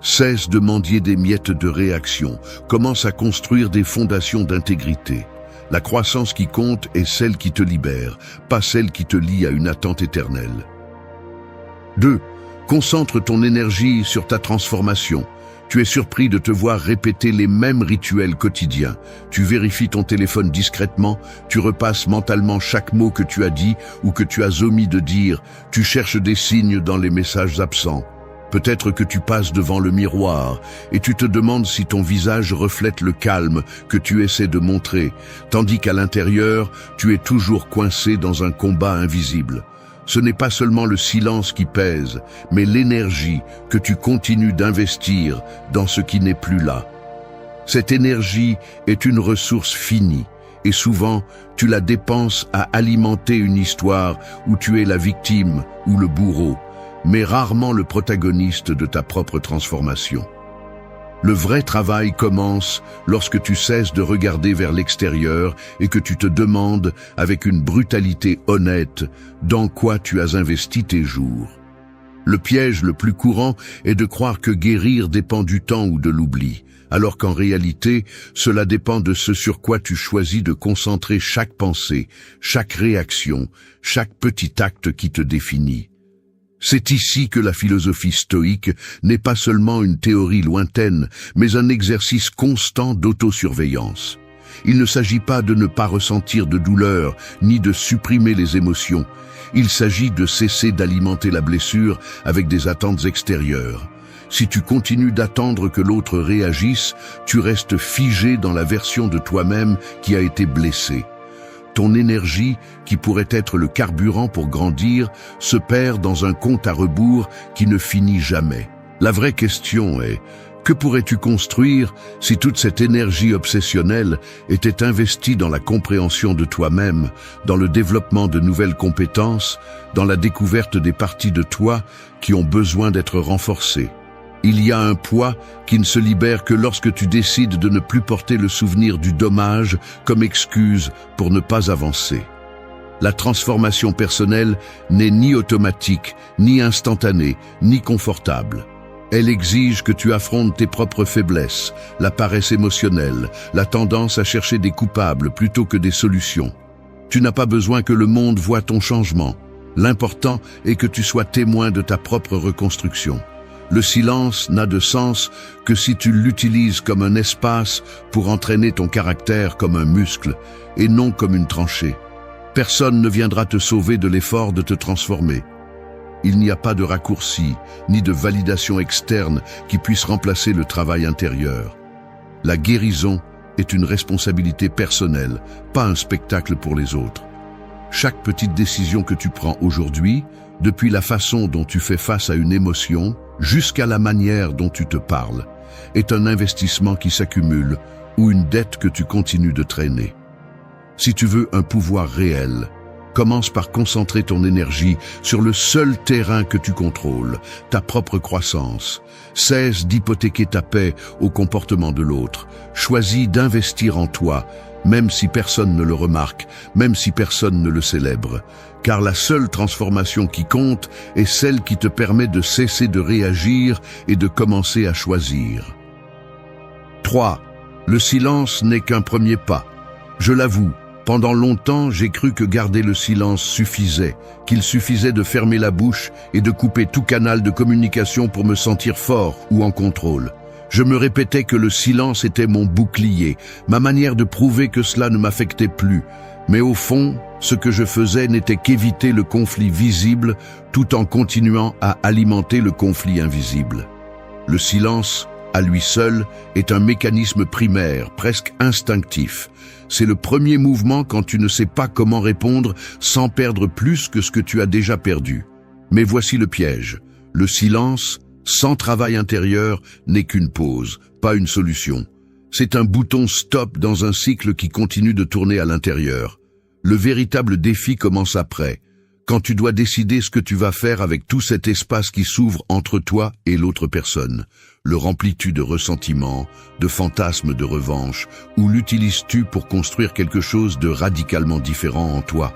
Cesse de mendier des miettes de réaction. Commence à construire des fondations d'intégrité. La croissance qui compte est celle qui te libère, pas celle qui te lie à une attente éternelle. 2. Concentre ton énergie sur ta transformation. Tu es surpris de te voir répéter les mêmes rituels quotidiens. Tu vérifies ton téléphone discrètement, tu repasses mentalement chaque mot que tu as dit ou que tu as omis de dire. Tu cherches des signes dans les messages absents. Peut-être que tu passes devant le miroir et tu te demandes si ton visage reflète le calme que tu essaies de montrer, tandis qu'à l'intérieur, tu es toujours coincé dans un combat invisible. Ce n'est pas seulement le silence qui pèse, mais l'énergie que tu continues d'investir dans ce qui n'est plus là. Cette énergie est une ressource finie, et souvent tu la dépenses à alimenter une histoire où tu es la victime ou le bourreau, mais rarement le protagoniste de ta propre transformation. Le vrai travail commence lorsque tu cesses de regarder vers l'extérieur et que tu te demandes, avec une brutalité honnête, dans quoi tu as investi tes jours. Le piège le plus courant est de croire que guérir dépend du temps ou de l'oubli, alors qu'en réalité, cela dépend de ce sur quoi tu choisis de concentrer chaque pensée, chaque réaction, chaque petit acte qui te définit. C'est ici que la philosophie stoïque n'est pas seulement une théorie lointaine, mais un exercice constant d'autosurveillance. Il ne s'agit pas de ne pas ressentir de douleur, ni de supprimer les émotions. Il s'agit de cesser d'alimenter la blessure avec des attentes extérieures. Si tu continues d'attendre que l'autre réagisse, tu restes figé dans la version de toi-même qui a été blessée. Ton énergie, qui pourrait être le carburant pour grandir, se perd dans un compte à rebours qui ne finit jamais. La vraie question est, que pourrais-tu construire si toute cette énergie obsessionnelle était investie dans la compréhension de toi-même, dans le développement de nouvelles compétences, dans la découverte des parties de toi qui ont besoin d'être renforcées? Il y a un poids qui ne se libère que lorsque tu décides de ne plus porter le souvenir du dommage comme excuse pour ne pas avancer. La transformation personnelle n'est ni automatique, ni instantanée, ni confortable. Elle exige que tu affrontes tes propres faiblesses, la paresse émotionnelle, la tendance à chercher des coupables plutôt que des solutions. Tu n'as pas besoin que le monde voie ton changement. L'important est que tu sois témoin de ta propre reconstruction. Le silence n'a de sens que si tu l'utilises comme un espace pour entraîner ton caractère comme un muscle et non comme une tranchée. Personne ne viendra te sauver de l'effort de te transformer. Il n'y a pas de raccourci ni de validation externe qui puisse remplacer le travail intérieur. La guérison est une responsabilité personnelle, pas un spectacle pour les autres. Chaque petite décision que tu prends aujourd'hui, depuis la façon dont tu fais face à une émotion, jusqu'à la manière dont tu te parles, est un investissement qui s'accumule ou une dette que tu continues de traîner. Si tu veux un pouvoir réel, commence par concentrer ton énergie sur le seul terrain que tu contrôles, ta propre croissance. Cesse d'hypothéquer ta paix au comportement de l'autre. Choisis d'investir en toi, même si personne ne le remarque, même si personne ne le célèbre. Car la seule transformation qui compte est celle qui te permet de cesser de réagir et de commencer à choisir. 3. Le silence n'est qu'un premier pas. Je l'avoue, pendant longtemps, j'ai cru que garder le silence suffisait, qu'il suffisait de fermer la bouche et de couper tout canal de communication pour me sentir fort ou en contrôle. Je me répétais que le silence était mon bouclier, ma manière de prouver que cela ne m'affectait plus. Mais au fond, ce que je faisais n'était qu'éviter le conflit visible tout en continuant à alimenter le conflit invisible. Le silence, à lui seul, est un mécanisme primaire, presque instinctif. C'est le premier mouvement quand tu ne sais pas comment répondre sans perdre plus que ce que tu as déjà perdu. Mais voici le piège. Le silence, sans travail intérieur, n'est qu'une pause, pas une solution. C'est un bouton stop dans un cycle qui continue de tourner à l'intérieur. Le véritable défi commence après, quand tu dois décider ce que tu vas faire avec tout cet espace qui s'ouvre entre toi et l'autre personne. Le remplis-tu de ressentiments, de fantasmes de revanche, ou l'utilises-tu pour construire quelque chose de radicalement différent en toi?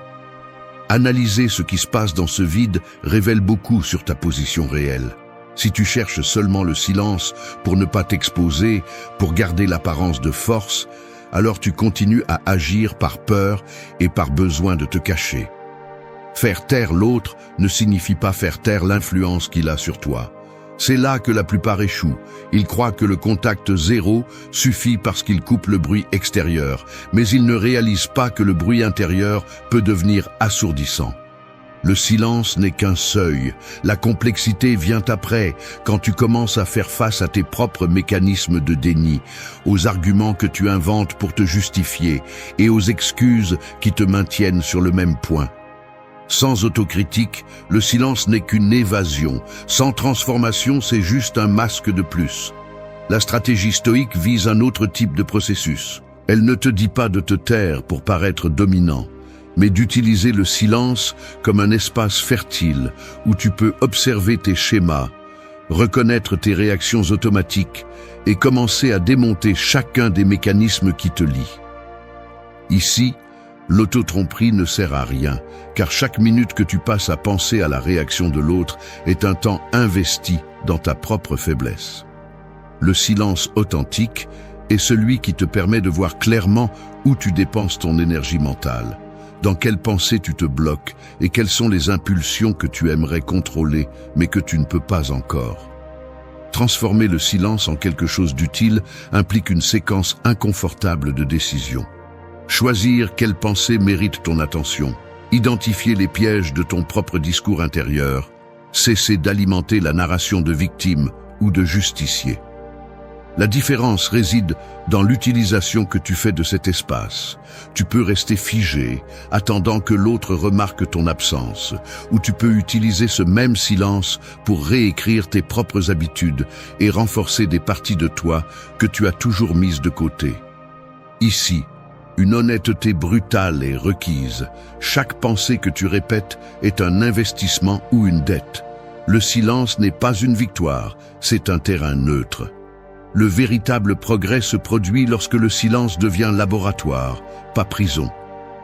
Analyser ce qui se passe dans ce vide révèle beaucoup sur ta position réelle. Si tu cherches seulement le silence pour ne pas t'exposer, pour garder l'apparence de force, alors tu continues à agir par peur et par besoin de te cacher. Faire taire l'autre ne signifie pas faire taire l'influence qu'il a sur toi. C'est là que la plupart échouent. Ils croient que le contact zéro suffit parce qu'ils coupent le bruit extérieur, mais ils ne réalisent pas que le bruit intérieur peut devenir assourdissant. Le silence n'est qu'un seuil. La complexité vient après, quand tu commences à faire face à tes propres mécanismes de déni, aux arguments que tu inventes pour te justifier et aux excuses qui te maintiennent sur le même point. Sans autocritique, le silence n'est qu'une évasion. Sans transformation, c'est juste un masque de plus. La stratégie stoïque vise un autre type de processus. Elle ne te dit pas de te taire pour paraître dominant, mais d'utiliser le silence comme un espace fertile où tu peux observer tes schémas, reconnaître tes réactions automatiques et commencer à démonter chacun des mécanismes qui te lient. Ici, l'auto-tromperie ne sert à rien, car chaque minute que tu passes à penser à la réaction de l'autre est un temps investi dans ta propre faiblesse. Le silence authentique est celui qui te permet de voir clairement où tu dépenses ton énergie mentale, dans quelles pensées tu te bloques et quelles sont les impulsions que tu aimerais contrôler mais que tu ne peux pas encore. Transformer le silence en quelque chose d'utile implique une séquence inconfortable de décisions. Choisir quelles pensées méritent ton attention, identifier les pièges de ton propre discours intérieur, cesser d'alimenter la narration de victime ou de justicier. La différence réside dans l'utilisation que tu fais de cet espace. Tu peux rester figé, attendant que l'autre remarque ton absence, ou tu peux utiliser ce même silence pour réécrire tes propres habitudes et renforcer des parties de toi que tu as toujours mises de côté. Ici, une honnêteté brutale est requise. Chaque pensée que tu répètes est un investissement ou une dette. Le silence n'est pas une victoire, c'est un terrain neutre. Le véritable progrès se produit lorsque le silence devient laboratoire, pas prison.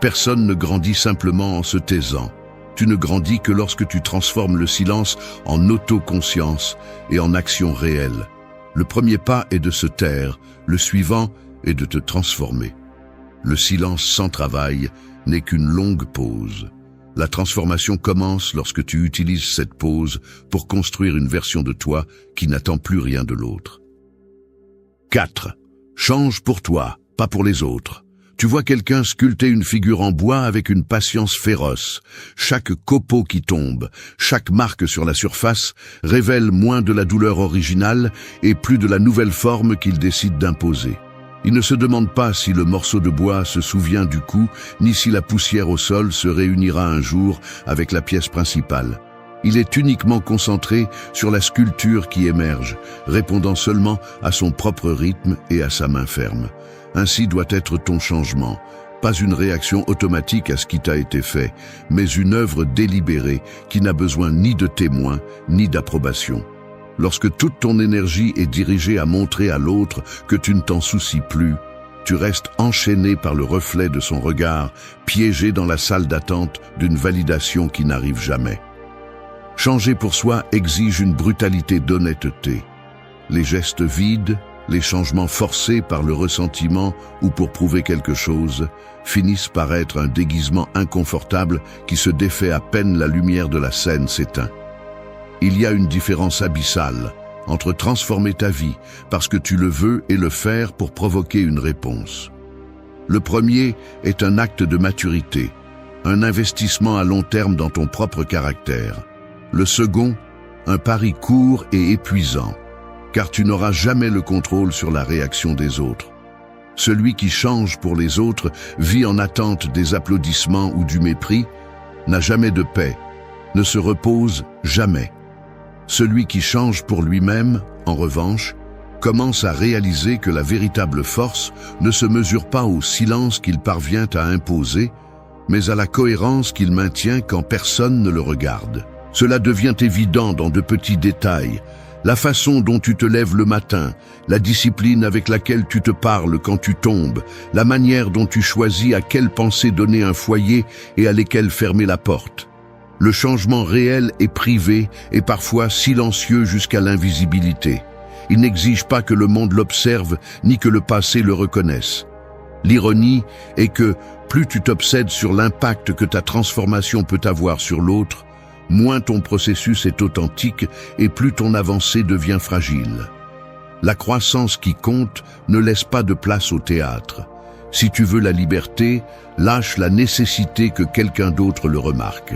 Personne ne grandit simplement en se taisant. Tu ne grandis que lorsque tu transformes le silence en autoconscience et en action réelle. Le premier pas est de se taire, le suivant est de te transformer. Le silence sans travail n'est qu'une longue pause. La transformation commence lorsque tu utilises cette pause pour construire une version de toi qui n'attend plus rien de l'autre. 4. Change pour toi, pas pour les autres. Tu vois quelqu'un sculpter une figure en bois avec une patience féroce. Chaque copeau qui tombe, chaque marque sur la surface révèle moins de la douleur originale et plus de la nouvelle forme qu'il décide d'imposer. Il ne se demande pas si le morceau de bois se souvient du coup, ni si la poussière au sol se réunira un jour avec la pièce principale. Il est uniquement concentré sur la sculpture qui émerge, répondant seulement à son propre rythme et à sa main ferme. Ainsi doit être ton changement, pas une réaction automatique à ce qui t'a été fait, mais une œuvre délibérée qui n'a besoin ni de témoins ni d'approbation. Lorsque toute ton énergie est dirigée à montrer à l'autre que tu ne t'en soucies plus, tu restes enchaîné par le reflet de son regard, piégé dans la salle d'attente d'une validation qui n'arrive jamais. Changer pour soi exige une brutalité d'honnêteté. Les gestes vides, les changements forcés par le ressentiment ou pour prouver quelque chose, finissent par être un déguisement inconfortable qui se défait à peine la lumière de la scène s'éteint. Il y a une différence abyssale entre transformer ta vie parce que tu le veux et le faire pour provoquer une réponse. Le premier est un acte de maturité, un investissement à long terme dans ton propre caractère. Le second, un pari court et épuisant, car tu n'auras jamais le contrôle sur la réaction des autres. Celui qui change pour les autres vit en attente des applaudissements ou du mépris, n'a jamais de paix, ne se repose jamais. Celui qui change pour lui-même, en revanche, commence à réaliser que la véritable force ne se mesure pas au silence qu'il parvient à imposer, mais à la cohérence qu'il maintient quand personne ne le regarde. Cela devient évident dans de petits détails. La façon dont tu te lèves le matin, la discipline avec laquelle tu te parles quand tu tombes, la manière dont tu choisis à quelle pensée donner un foyer et à lesquelles fermer la porte. Le changement réel est privé et parfois silencieux jusqu'à l'invisibilité. Il n'exige pas que le monde l'observe ni que le passé le reconnaisse. L'ironie est que plus tu t'obsèdes sur l'impact que ta transformation peut avoir sur l'autre, moins ton processus est authentique et plus ton avancée devient fragile. La croissance qui compte ne laisse pas de place au théâtre. Si tu veux la liberté, lâche la nécessité que quelqu'un d'autre le remarque.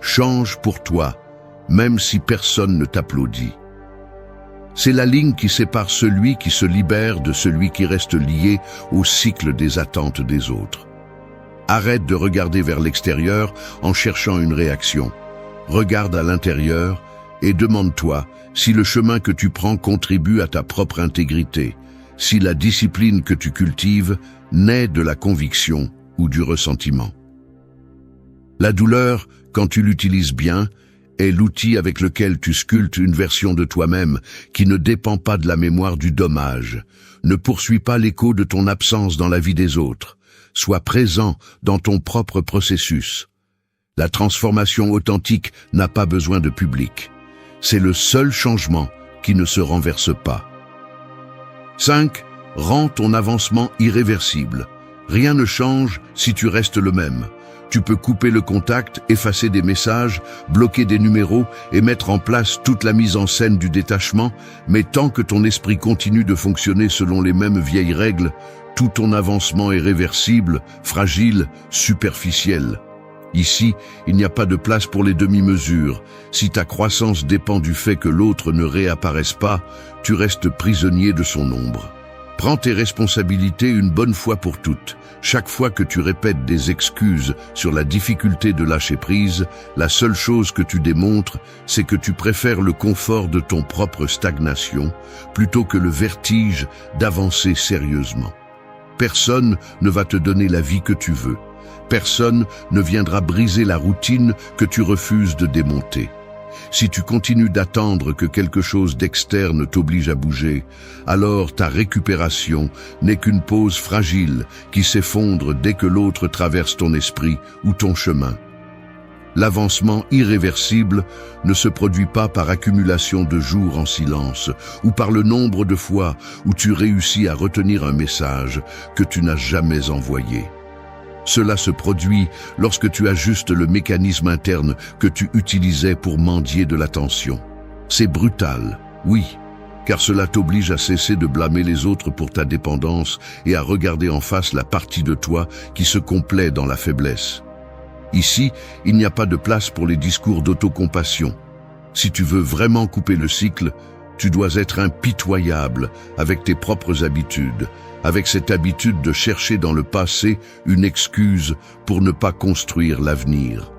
Change pour toi, même si personne ne t'applaudit. C'est la ligne qui sépare celui qui se libère de celui qui reste lié au cycle des attentes des autres. Arrête de regarder vers l'extérieur en cherchant une réaction. Regarde à l'intérieur et demande-toi si le chemin que tu prends contribue à ta propre intégrité, si la discipline que tu cultives naît de la conviction ou du ressentiment. La douleur, quand tu l'utilises bien, est l'outil avec lequel tu sculptes une version de toi-même qui ne dépend pas de la mémoire du dommage. Ne poursuis pas l'écho de ton absence dans la vie des autres. Sois présent dans ton propre processus. La transformation authentique n'a pas besoin de public. C'est le seul changement qui ne se renverse pas. 5. Rends ton avancement irréversible. Rien ne change si tu restes le même. Tu peux couper le contact, effacer des messages, bloquer des numéros et mettre en place toute la mise en scène du détachement, mais tant que ton esprit continue de fonctionner selon les mêmes vieilles règles, tout ton avancement est réversible, fragile, superficiel. Ici, il n'y a pas de place pour les demi-mesures. Si ta croissance dépend du fait que l'autre ne réapparaisse pas, tu restes prisonnier de son ombre. Prends tes responsabilités une bonne fois pour toutes. Chaque fois que tu répètes des excuses sur la difficulté de lâcher prise, la seule chose que tu démontres, c'est que tu préfères le confort de ton propre stagnation plutôt que le vertige d'avancer sérieusement. Personne ne va te donner la vie que tu veux. Personne ne viendra briser la routine que tu refuses de démonter. Si tu continues d'attendre que quelque chose d'externe t'oblige à bouger, alors ta récupération n'est qu'une pause fragile qui s'effondre dès que l'autre traverse ton esprit ou ton chemin. L'avancement irréversible ne se produit pas par accumulation de jours en silence ou par le nombre de fois où tu réussis à retenir un message que tu n'as jamais envoyé. Cela se produit lorsque tu ajustes le mécanisme interne que tu utilisais pour mendier de l'attention. C'est brutal, oui, car cela t'oblige à cesser de blâmer les autres pour ta dépendance et à regarder en face la partie de toi qui se complaît dans la faiblesse. Ici, il n'y a pas de place pour les discours d'autocompassion. Si tu veux vraiment couper le cycle, tu dois être impitoyable avec tes propres habitudes, avec cette habitude de chercher dans le passé une excuse pour ne pas construire l'avenir.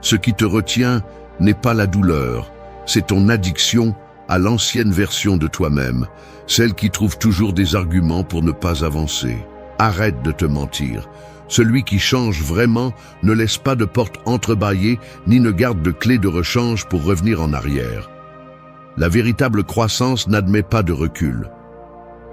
Ce qui te retient n'est pas la douleur, c'est ton addiction à l'ancienne version de toi-même, celle qui trouve toujours des arguments pour ne pas avancer. Arrête de te mentir. Celui qui change vraiment ne laisse pas de porte entrebâillée ni ne garde de clé de rechange pour revenir en arrière. La véritable croissance n'admet pas de recul.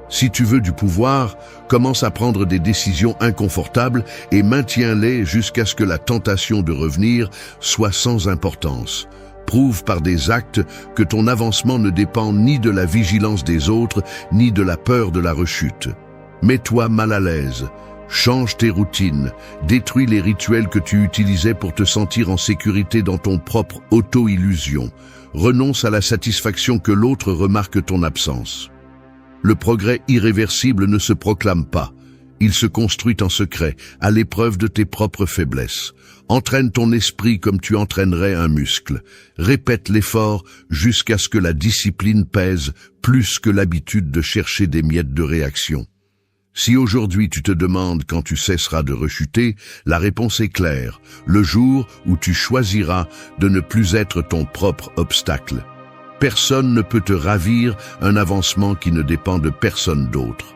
Si tu veux du pouvoir, commence à prendre des décisions inconfortables et maintiens-les jusqu'à ce que la tentation de revenir soit sans importance. Prouve par des actes que ton avancement ne dépend ni de la vigilance des autres, ni de la peur de la rechute. Mets-toi mal à l'aise. Change tes routines, détruis les rituels que tu utilisais pour te sentir en sécurité dans ton propre auto-illusion. Renonce à la satisfaction que l'autre remarque ton absence. Le progrès irréversible ne se proclame pas. Il se construit en secret, à l'épreuve de tes propres faiblesses. Entraîne ton esprit comme tu entraînerais un muscle. Répète l'effort jusqu'à ce que la discipline pèse plus que l'habitude de chercher des miettes de réaction. Si aujourd'hui tu te demandes quand tu cesseras de rechuter, la réponse est claire, le jour où tu choisiras de ne plus être ton propre obstacle. Personne ne peut te ravir un avancement qui ne dépend de personne d'autre.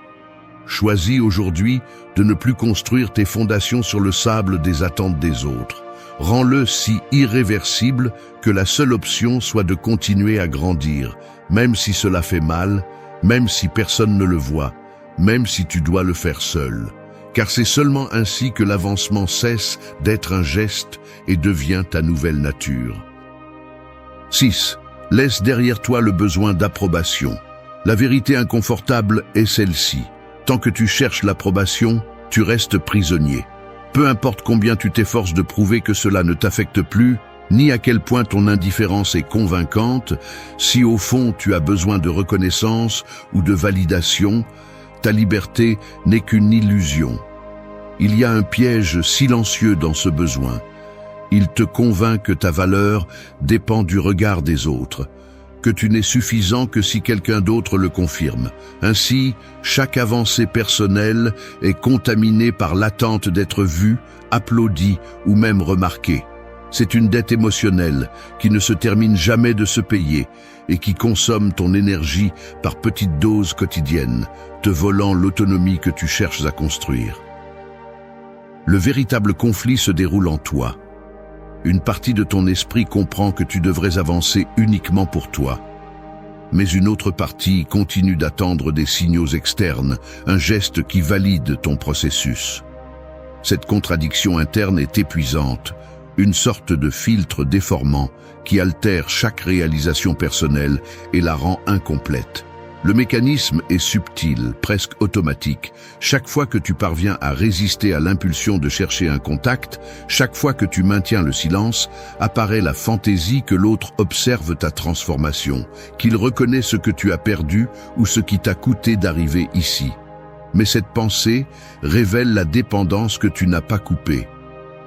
Choisis aujourd'hui de ne plus construire tes fondations sur le sable des attentes des autres. Rends-le si irréversible que la seule option soit de continuer à grandir, même si cela fait mal, même si personne ne le voit, même si tu dois le faire seul. Car c'est seulement ainsi que l'avancement cesse d'être un geste et devient ta nouvelle nature. 6. Laisse derrière toi le besoin d'approbation. La vérité inconfortable est celle-ci. Tant que tu cherches l'approbation, tu restes prisonnier. Peu importe combien tu t'efforces de prouver que cela ne t'affecte plus, ni à quel point ton indifférence est convaincante, si au fond tu as besoin de reconnaissance ou de validation, ta liberté n'est qu'une illusion. Il y a un piège silencieux dans ce besoin. Il te convainc que ta valeur dépend du regard des autres. que tu n'es suffisant que si quelqu'un d'autre le confirme. Ainsi, chaque avancée personnelle est contaminée par l'attente d'être vue, applaudie ou même remarquée. C'est une dette émotionnelle qui ne se termine jamais de se payer et qui consomme ton énergie par petites doses quotidiennes, te volant l'autonomie que tu cherches à construire. Le véritable conflit se déroule en toi. Une partie de ton esprit comprend que tu devrais avancer uniquement pour toi. Mais une autre partie continue d'attendre des signaux externes, un geste qui valide ton processus. Cette contradiction interne est épuisante, une sorte de filtre déformant qui altère chaque réalisation personnelle et la rend incomplète. Le mécanisme est subtil, presque automatique. Chaque fois que tu parviens à résister à l'impulsion de chercher un contact, chaque fois que tu maintiens le silence, apparaît la fantaisie que l'autre observe ta transformation, qu'il reconnaît ce que tu as perdu ou ce qui t'a coûté d'arriver ici. Mais cette pensée révèle la dépendance que tu n'as pas coupée.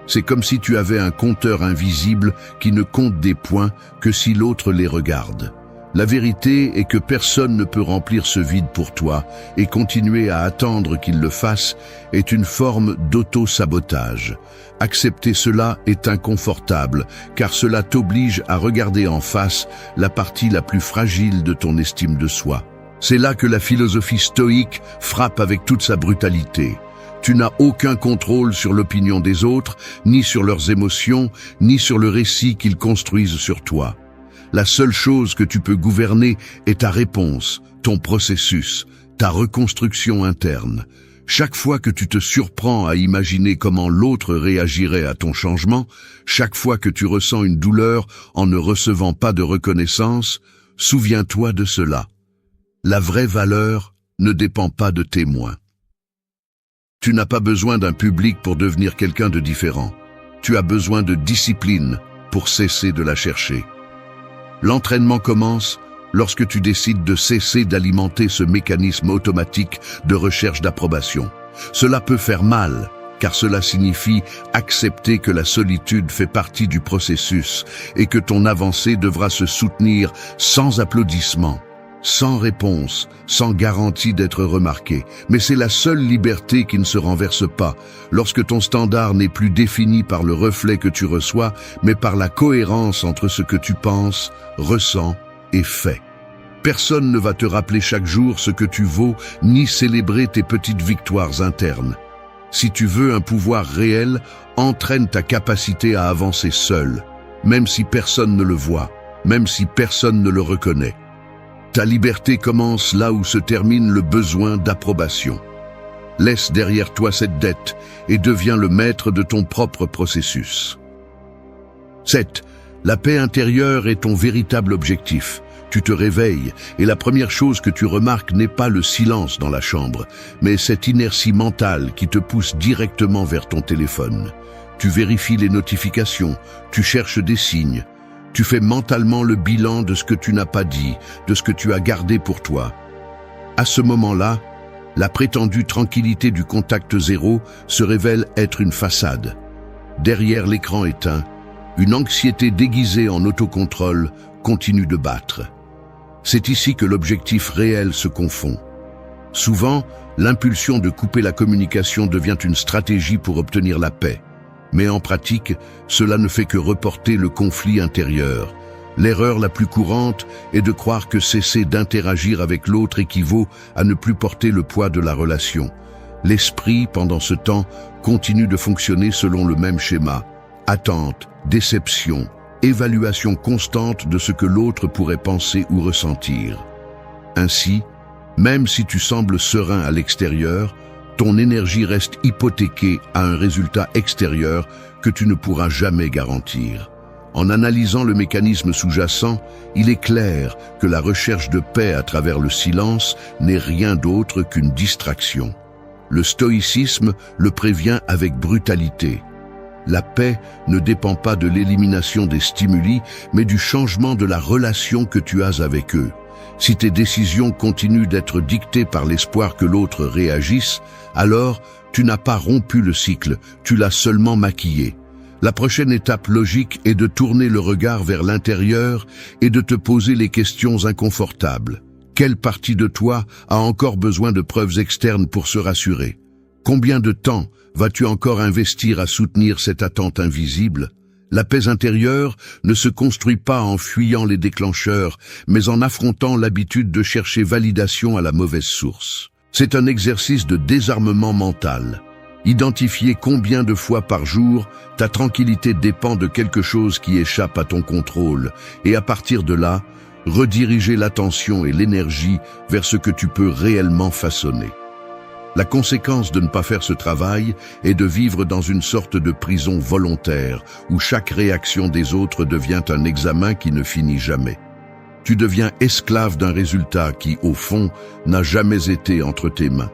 C'est comme si tu avais un compteur invisible qui ne compte des points que si l'autre les regarde. La vérité est que personne ne peut remplir ce vide pour toi, et continuer à attendre qu'il le fasse est une forme d'auto-sabotage. Accepter cela est inconfortable, car cela t'oblige à regarder en face la partie la plus fragile de ton estime de soi. C'est là que la philosophie stoïque frappe avec toute sa brutalité. Tu n'as aucun contrôle sur l'opinion des autres, ni sur leurs émotions, ni sur le récit qu'ils construisent sur toi. La seule chose que tu peux gouverner est ta réponse, ton processus, ta reconstruction interne. Chaque fois que tu te surprends à imaginer comment l'autre réagirait à ton changement, chaque fois que tu ressens une douleur en ne recevant pas de reconnaissance, souviens-toi de cela. La vraie valeur ne dépend pas de témoins. Tu n'as pas besoin d'un public pour devenir quelqu'un de différent. Tu as besoin de discipline pour cesser de la chercher. L'entraînement commence lorsque tu décides de cesser d'alimenter ce mécanisme automatique de recherche d'approbation. Cela peut faire mal, car cela signifie accepter que la solitude fait partie du processus et que ton avancée devra se soutenir sans applaudissements, sans réponse, sans garantie d'être remarqué. Mais c'est la seule liberté qui ne se renverse pas, lorsque ton standard n'est plus défini par le reflet que tu reçois, mais par la cohérence entre ce que tu penses, ressens et fais. Personne ne va te rappeler chaque jour ce que tu vaux, ni célébrer tes petites victoires internes. Si tu veux un pouvoir réel, entraîne ta capacité à avancer seul, même si personne ne le voit, même si personne ne le reconnaît. Ta liberté commence là où se termine le besoin d'approbation. Laisse derrière toi cette dette et deviens le maître de ton propre processus. 7. La paix intérieure est ton véritable objectif. Tu te réveilles et la première chose que tu remarques n'est pas le silence dans la chambre, mais cette inertie mentale qui te pousse directement vers ton téléphone. Tu vérifies les notifications, tu cherches des signes. Tu fais mentalement le bilan de ce que tu n'as pas dit, de ce que tu as gardé pour toi. À ce moment-là, la prétendue tranquillité du contact zéro se révèle être une façade. Derrière l'écran éteint, une anxiété déguisée en autocontrôle continue de battre. C'est ici que l'objectif réel se confond. Souvent, l'impulsion de couper la communication devient une stratégie pour obtenir la paix. Mais en pratique, cela ne fait que reporter le conflit intérieur. L'erreur la plus courante est de croire que cesser d'interagir avec l'autre équivaut à ne plus porter le poids de la relation. L'esprit, pendant ce temps, continue de fonctionner selon le même schéma. Attente, déception, évaluation constante de ce que l'autre pourrait penser ou ressentir. Ainsi, même si tu sembles serein à l'extérieur, ton énergie reste hypothéquée à un résultat extérieur que tu ne pourras jamais garantir. En analysant le mécanisme sous-jacent, il est clair que la recherche de paix à travers le silence n'est rien d'autre qu'une distraction. Le stoïcisme le prévient avec brutalité. La paix ne dépend pas de l'élimination des stimuli, mais du changement de la relation que tu as avec eux. Si tes décisions continuent d'être dictées par l'espoir que l'autre réagisse, alors tu n'as pas rompu le cycle, tu l'as seulement maquillé. La prochaine étape logique est de tourner le regard vers l'intérieur et de te poser les questions inconfortables. Quelle partie de toi a encore besoin de preuves externes pour se rassurer? Combien de temps vas-tu encore investir à soutenir cette attente invisible? La paix intérieure ne se construit pas en fuyant les déclencheurs, mais en affrontant l'habitude de chercher validation à la mauvaise source. C'est un exercice de désarmement mental. Identifier combien de fois par jour ta tranquillité dépend de quelque chose qui échappe à ton contrôle, et à partir de là, rediriger l'attention et l'énergie vers ce que tu peux réellement façonner. La conséquence de ne pas faire ce travail est de vivre dans une sorte de prison volontaire, où chaque réaction des autres devient un examen qui ne finit jamais. Tu deviens esclave d'un résultat qui, au fond, n'a jamais été entre tes mains.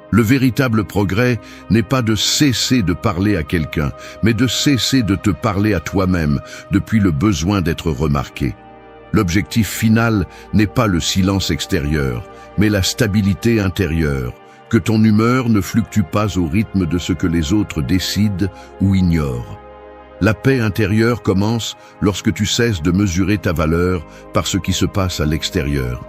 Le véritable progrès n'est pas de cesser de parler à quelqu'un, mais de cesser de te parler à toi-même depuis le besoin d'être remarqué. L'objectif final n'est pas le silence extérieur, mais la stabilité intérieure, que ton humeur ne fluctue pas au rythme de ce que les autres décident ou ignorent. La paix intérieure commence lorsque tu cesses de mesurer ta valeur par ce qui se passe à l'extérieur.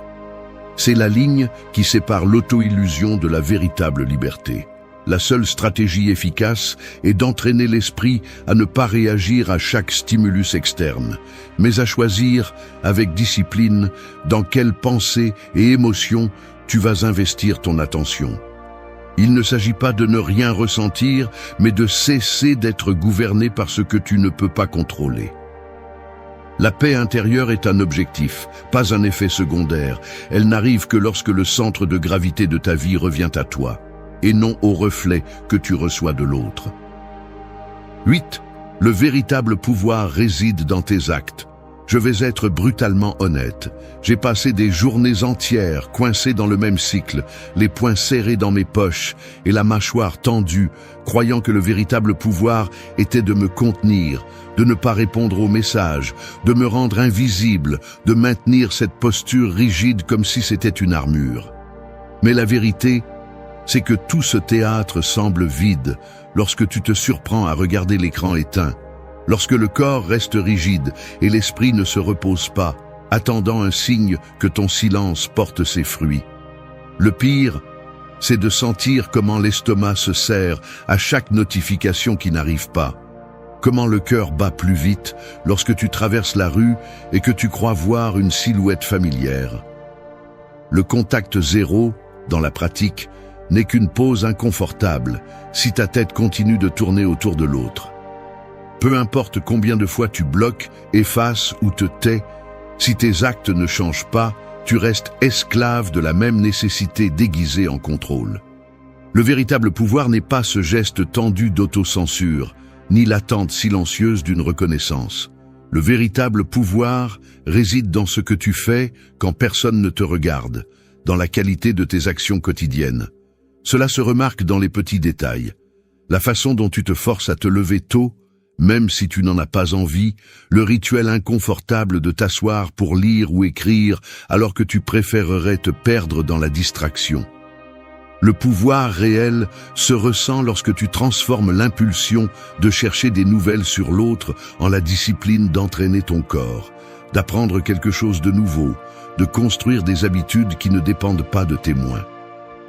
C'est la ligne qui sépare l'auto-illusion de la véritable liberté. La seule stratégie efficace est d'entraîner l'esprit à ne pas réagir à chaque stimulus externe, mais à choisir, avec discipline, dans quelles pensées et émotions tu vas investir ton attention. Il ne s'agit pas de ne rien ressentir, mais de cesser d'être gouverné par ce que tu ne peux pas contrôler. La paix intérieure est un objectif, pas un effet secondaire. Elle n'arrive que lorsque le centre de gravité de ta vie revient à toi, et non au reflet que tu reçois de l'autre. 8. Le véritable pouvoir réside dans tes actes. Je vais être brutalement honnête. J'ai passé des journées entières coincé dans le même cycle, les poings serrés dans mes poches et la mâchoire tendue, croyant que le véritable pouvoir était de me contenir, de ne pas répondre aux messages, de me rendre invisible, de maintenir cette posture rigide comme si c'était une armure. Mais la vérité, c'est que tout ce théâtre semble vide lorsque tu te surprends à regarder l'écran éteint, lorsque le corps reste rigide et l'esprit ne se repose pas, attendant un signe que ton silence porte ses fruits. Le pire, c'est de sentir comment l'estomac se serre à chaque notification qui n'arrive pas, comment le cœur bat plus vite lorsque tu traverses la rue et que tu crois voir une silhouette familière. Le contact zéro, dans la pratique, n'est qu'une pause inconfortable si ta tête continue de tourner autour de l'autre. Peu importe combien de fois tu bloques, effaces ou te tais, si tes actes ne changent pas, tu restes esclave de la même nécessité déguisée en contrôle. Le véritable pouvoir n'est pas ce geste tendu d'autocensure, ni l'attente silencieuse d'une reconnaissance. Le véritable pouvoir réside dans ce que tu fais quand personne ne te regarde, dans la qualité de tes actions quotidiennes. Cela se remarque dans les petits détails. La façon dont tu te forces à te lever tôt, même si tu n'en as pas envie, le rituel inconfortable de t'asseoir pour lire ou écrire alors que tu préférerais te perdre dans la distraction. Le pouvoir réel se ressent lorsque tu transformes l'impulsion de chercher des nouvelles sur l'autre en la discipline d'entraîner ton corps, d'apprendre quelque chose de nouveau, de construire des habitudes qui ne dépendent pas de témoins.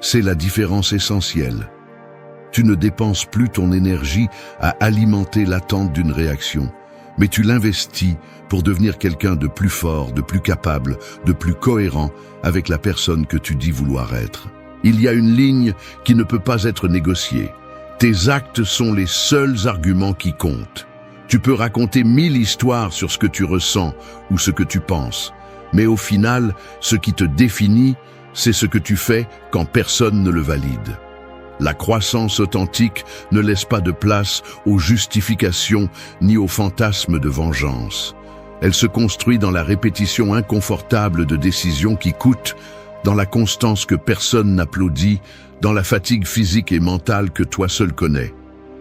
C'est la différence essentielle. Tu ne dépenses plus ton énergie à alimenter l'attente d'une réaction, mais tu l'investis pour devenir quelqu'un de plus fort, de plus capable, de plus cohérent avec la personne que tu dis vouloir être. Il y a une ligne qui ne peut pas être négociée. Tes actes sont les seuls arguments qui comptent. Tu peux raconter 1000 histoires sur ce que tu ressens ou ce que tu penses, mais au final, ce qui te définit, c'est ce que tu fais quand personne ne le valide. La croissance authentique ne laisse pas de place aux justifications ni aux fantasmes de vengeance. Elle se construit dans la répétition inconfortable de décisions qui coûtent, dans la constance que personne n'applaudit, dans la fatigue physique et mentale que toi seul connais.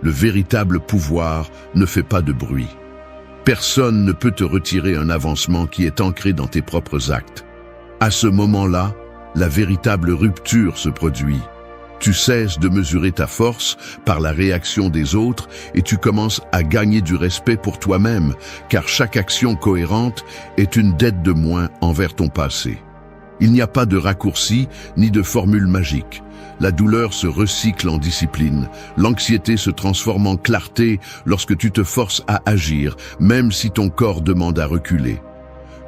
Le véritable pouvoir ne fait pas de bruit. Personne ne peut te retirer un avancement qui est ancré dans tes propres actes. À ce moment-là, la véritable rupture se produit. Tu cesses de mesurer ta force par la réaction des autres et tu commences à gagner du respect pour toi-même, car chaque action cohérente est une dette de moins envers ton passé. Il n'y a pas de raccourci ni de formule magique. La douleur se recycle en discipline. L'anxiété se transforme en clarté lorsque tu te forces à agir, même si ton corps demande à reculer.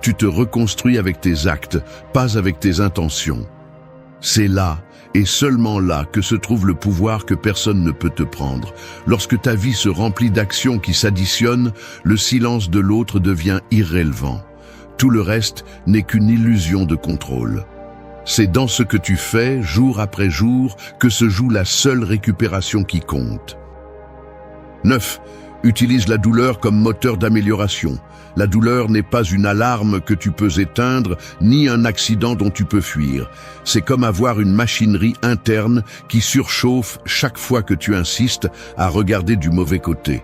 Tu te reconstruis avec tes actes, pas avec tes intentions. C'est là, et seulement là, que se trouve le pouvoir que personne ne peut te prendre. Lorsque ta vie se remplit d'actions qui s'additionnent, le silence de l'autre devient irrélevant. Tout le reste n'est qu'une illusion de contrôle. C'est dans ce que tu fais, jour après jour, que se joue la seule récupération qui compte. 9. Utilise la douleur comme moteur d'amélioration. La douleur n'est pas une alarme que tu peux éteindre, ni un accident dont tu peux fuir. C'est comme avoir une machinerie interne qui surchauffe chaque fois que tu insistes à regarder du mauvais côté.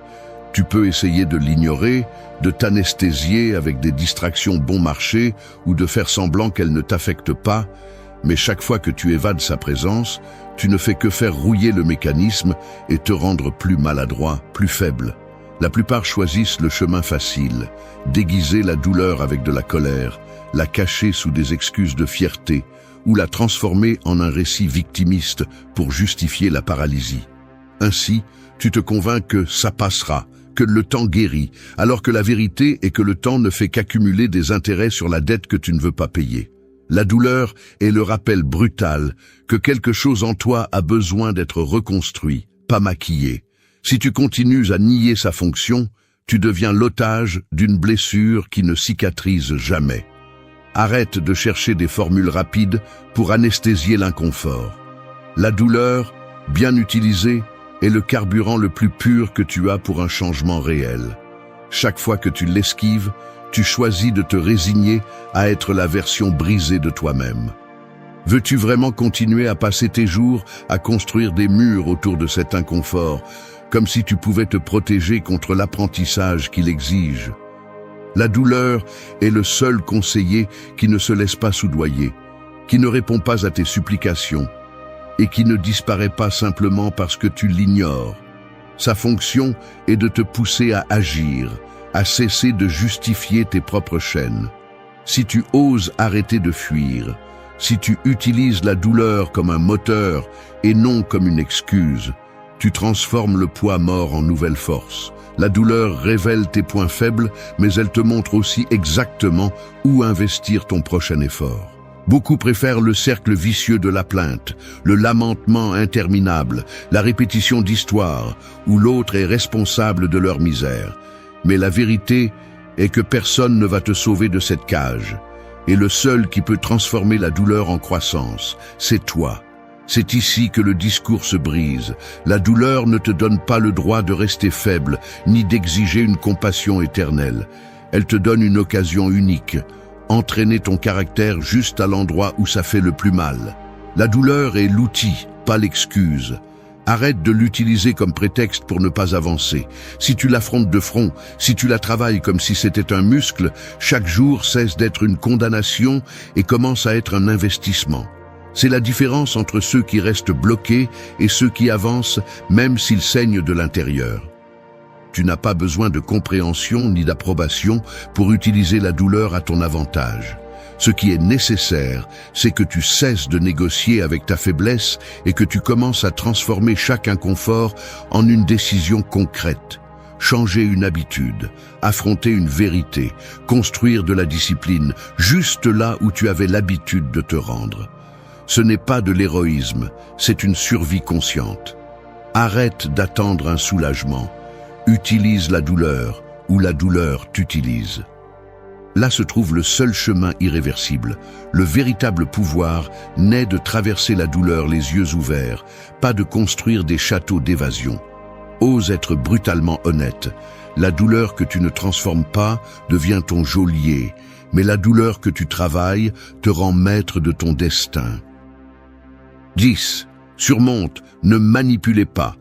Tu peux essayer de l'ignorer, de t'anesthésier avec des distractions bon marché ou de faire semblant qu'elle ne t'affecte pas, mais chaque fois que tu évades sa présence, tu ne fais que faire rouiller le mécanisme et te rendre plus maladroit, plus faible. La plupart choisissent le chemin facile, déguiser la douleur avec de la colère, la cacher sous des excuses de fierté ou la transformer en un récit victimiste pour justifier la paralysie. Ainsi, tu te convaincs que ça passera, que le temps guérit, alors que la vérité est que le temps ne fait qu'accumuler des intérêts sur la dette que tu ne veux pas payer. La douleur est le rappel brutal que quelque chose en toi a besoin d'être reconstruit, pas maquillé. Si tu continues à nier sa fonction, tu deviens l'otage d'une blessure qui ne cicatrise jamais. Arrête de chercher des formules rapides pour anesthésier l'inconfort. La douleur, bien utilisée, est le carburant le plus pur que tu as pour un changement réel. Chaque fois que tu l'esquives, tu choisis de te résigner à être la version brisée de toi-même. Veux-tu vraiment continuer à passer tes jours à construire des murs autour de cet inconfort, comme si tu pouvais te protéger contre l'apprentissage qu'il exige? La douleur est le seul conseiller qui ne se laisse pas soudoyer, qui ne répond pas à tes supplications et qui ne disparaît pas simplement parce que tu l'ignores. Sa fonction est de te pousser à agir, à cesser de justifier tes propres chaînes. Si tu oses arrêter de fuir, si tu utilises la douleur comme un moteur et non comme une excuse, tu transformes le poids mort en nouvelle force. La douleur révèle tes points faibles, mais elle te montre aussi exactement où investir ton prochain effort. Beaucoup préfèrent le cercle vicieux de la plainte, le lamentement interminable, la répétition d'histoires, où l'autre est responsable de leur misère. Mais la vérité est que personne ne va te sauver de cette cage. Et le seul qui peut transformer la douleur en croissance, c'est toi. C'est ici que le discours se brise. La douleur ne te donne pas le droit de rester faible, ni d'exiger une compassion éternelle. Elle te donne une occasion unique. Entraîner ton caractère juste à l'endroit où ça fait le plus mal. La douleur est l'outil, pas l'excuse. Arrête de l'utiliser comme prétexte pour ne pas avancer. Si tu l'affrontes de front, si tu la travailles comme si c'était un muscle, chaque jour cesse d'être une condamnation et commence à être un investissement. C'est la différence entre ceux qui restent bloqués et ceux qui avancent, même s'ils saignent de l'intérieur. Tu n'as pas besoin de compréhension ni d'approbation pour utiliser la douleur à ton avantage. Ce qui est nécessaire, c'est que tu cesses de négocier avec ta faiblesse et que tu commences à transformer chaque inconfort en une décision concrète. Changer une habitude, affronter une vérité, construire de la discipline, juste là où tu avais l'habitude de te rendre. Ce n'est pas de l'héroïsme, c'est une survie consciente. Arrête d'attendre un soulagement. Utilise la douleur, ou la douleur t'utilise. Là se trouve le seul chemin irréversible. Le véritable pouvoir naît de traverser la douleur les yeux ouverts, pas de construire des châteaux d'évasion. Ose être brutalement honnête. La douleur que tu ne transformes pas devient ton geôlier, mais la douleur que tu travailles te rend maître de ton destin. 10. Surmonte, ne manipulez pas.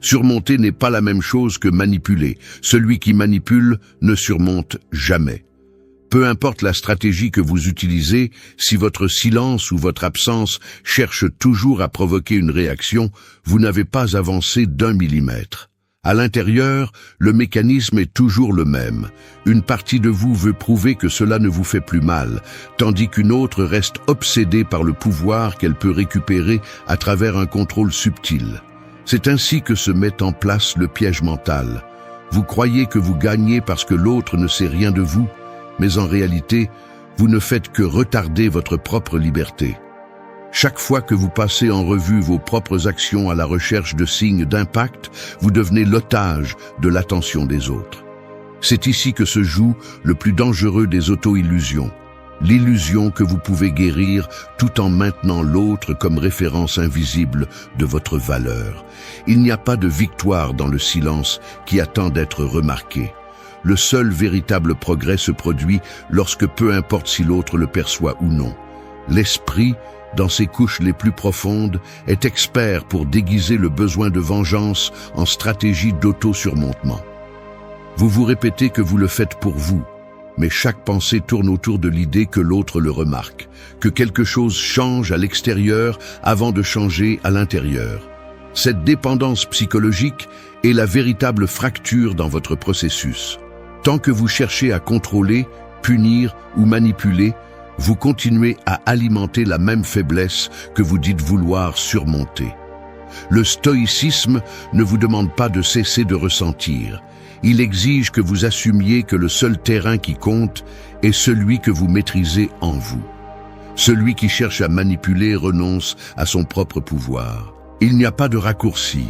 Surmonter n'est pas la même chose que manipuler. Celui qui manipule ne surmonte jamais. Peu importe la stratégie que vous utilisez, si votre silence ou votre absence cherche toujours à provoquer une réaction, vous n'avez pas avancé d'1 millimètre. À l'intérieur, le mécanisme est toujours le même. Une partie de vous veut prouver que cela ne vous fait plus mal, tandis qu'une autre reste obsédée par le pouvoir qu'elle peut récupérer à travers un contrôle subtil. C'est ainsi que se met en place le piège mental. Vous croyez que vous gagnez parce que l'autre ne sait rien de vous, mais en réalité, vous ne faites que retarder votre propre liberté. Chaque fois que vous passez en revue vos propres actions à la recherche de signes d'impact, vous devenez l'otage de l'attention des autres. C'est ici que se joue le plus dangereux des auto-illusions. L'illusion que vous pouvez guérir tout en maintenant l'autre comme référence invisible de votre valeur. Il n'y a pas de victoire dans le silence qui attend d'être remarqué. Le seul véritable progrès se produit lorsque peu importe si l'autre le perçoit ou non. L'esprit, dans ses couches les plus profondes, est expert pour déguiser le besoin de vengeance en stratégie d'auto-surmontement. Vous vous répétez que vous le faites pour vous, mais chaque pensée tourne autour de l'idée que l'autre le remarque, que quelque chose change à l'extérieur avant de changer à l'intérieur. Cette dépendance psychologique est la véritable fracture dans votre processus. Tant que vous cherchez à contrôler, punir ou manipuler, vous continuez à alimenter la même faiblesse que vous dites vouloir surmonter. Le stoïcisme ne vous demande pas de cesser de ressentir. Il exige que vous assumiez que le seul terrain qui compte est celui que vous maîtrisez en vous. Celui qui cherche à manipuler renonce à son propre pouvoir. Il n'y a pas de raccourci.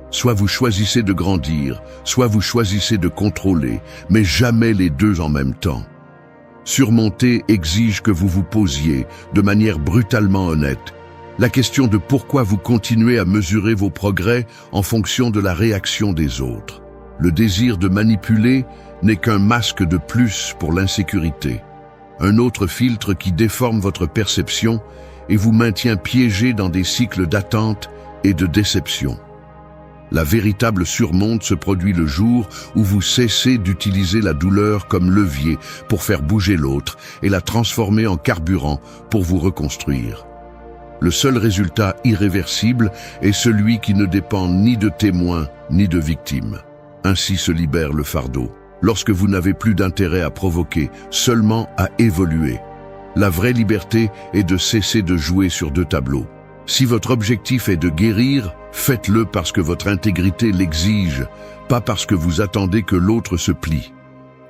Soit vous choisissez de grandir, soit vous choisissez de contrôler, mais jamais les deux en même temps. Surmonter exige que vous vous posiez, de manière brutalement honnête, la question de pourquoi vous continuez à mesurer vos progrès en fonction de la réaction des autres. Le désir de manipuler n'est qu'un masque de plus pour l'insécurité. Un autre filtre qui déforme votre perception et vous maintient piégé dans des cycles d'attente et de déception. La véritable surmonte se produit le jour où vous cessez d'utiliser la douleur comme levier pour faire bouger l'autre et la transformer en carburant pour vous reconstruire. Le seul résultat irréversible est celui qui ne dépend ni de témoins ni de victimes. Ainsi se libère le fardeau, lorsque vous n'avez plus d'intérêt à provoquer, seulement à évoluer. La vraie liberté est de cesser de jouer sur deux tableaux. Si votre objectif est de guérir, faites-le parce que votre intégrité l'exige, pas parce que vous attendez que l'autre se plie.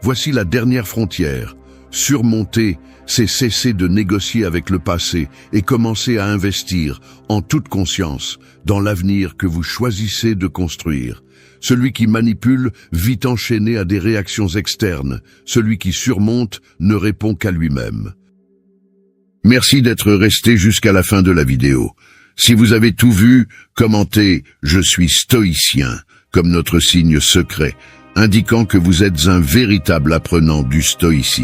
Voici la dernière frontière. Surmonter, c'est cesser de négocier avec le passé et commencer à investir, en toute conscience, dans l'avenir que vous choisissez de construire. Celui qui manipule vit enchaîné à des réactions externes. Celui qui surmonte ne répond qu'à lui-même. Merci d'être resté jusqu'à la fin de la vidéo. Si vous avez tout vu, commentez « Je suis stoïcien » comme notre signe secret, indiquant que vous êtes un véritable apprenant du stoïcisme.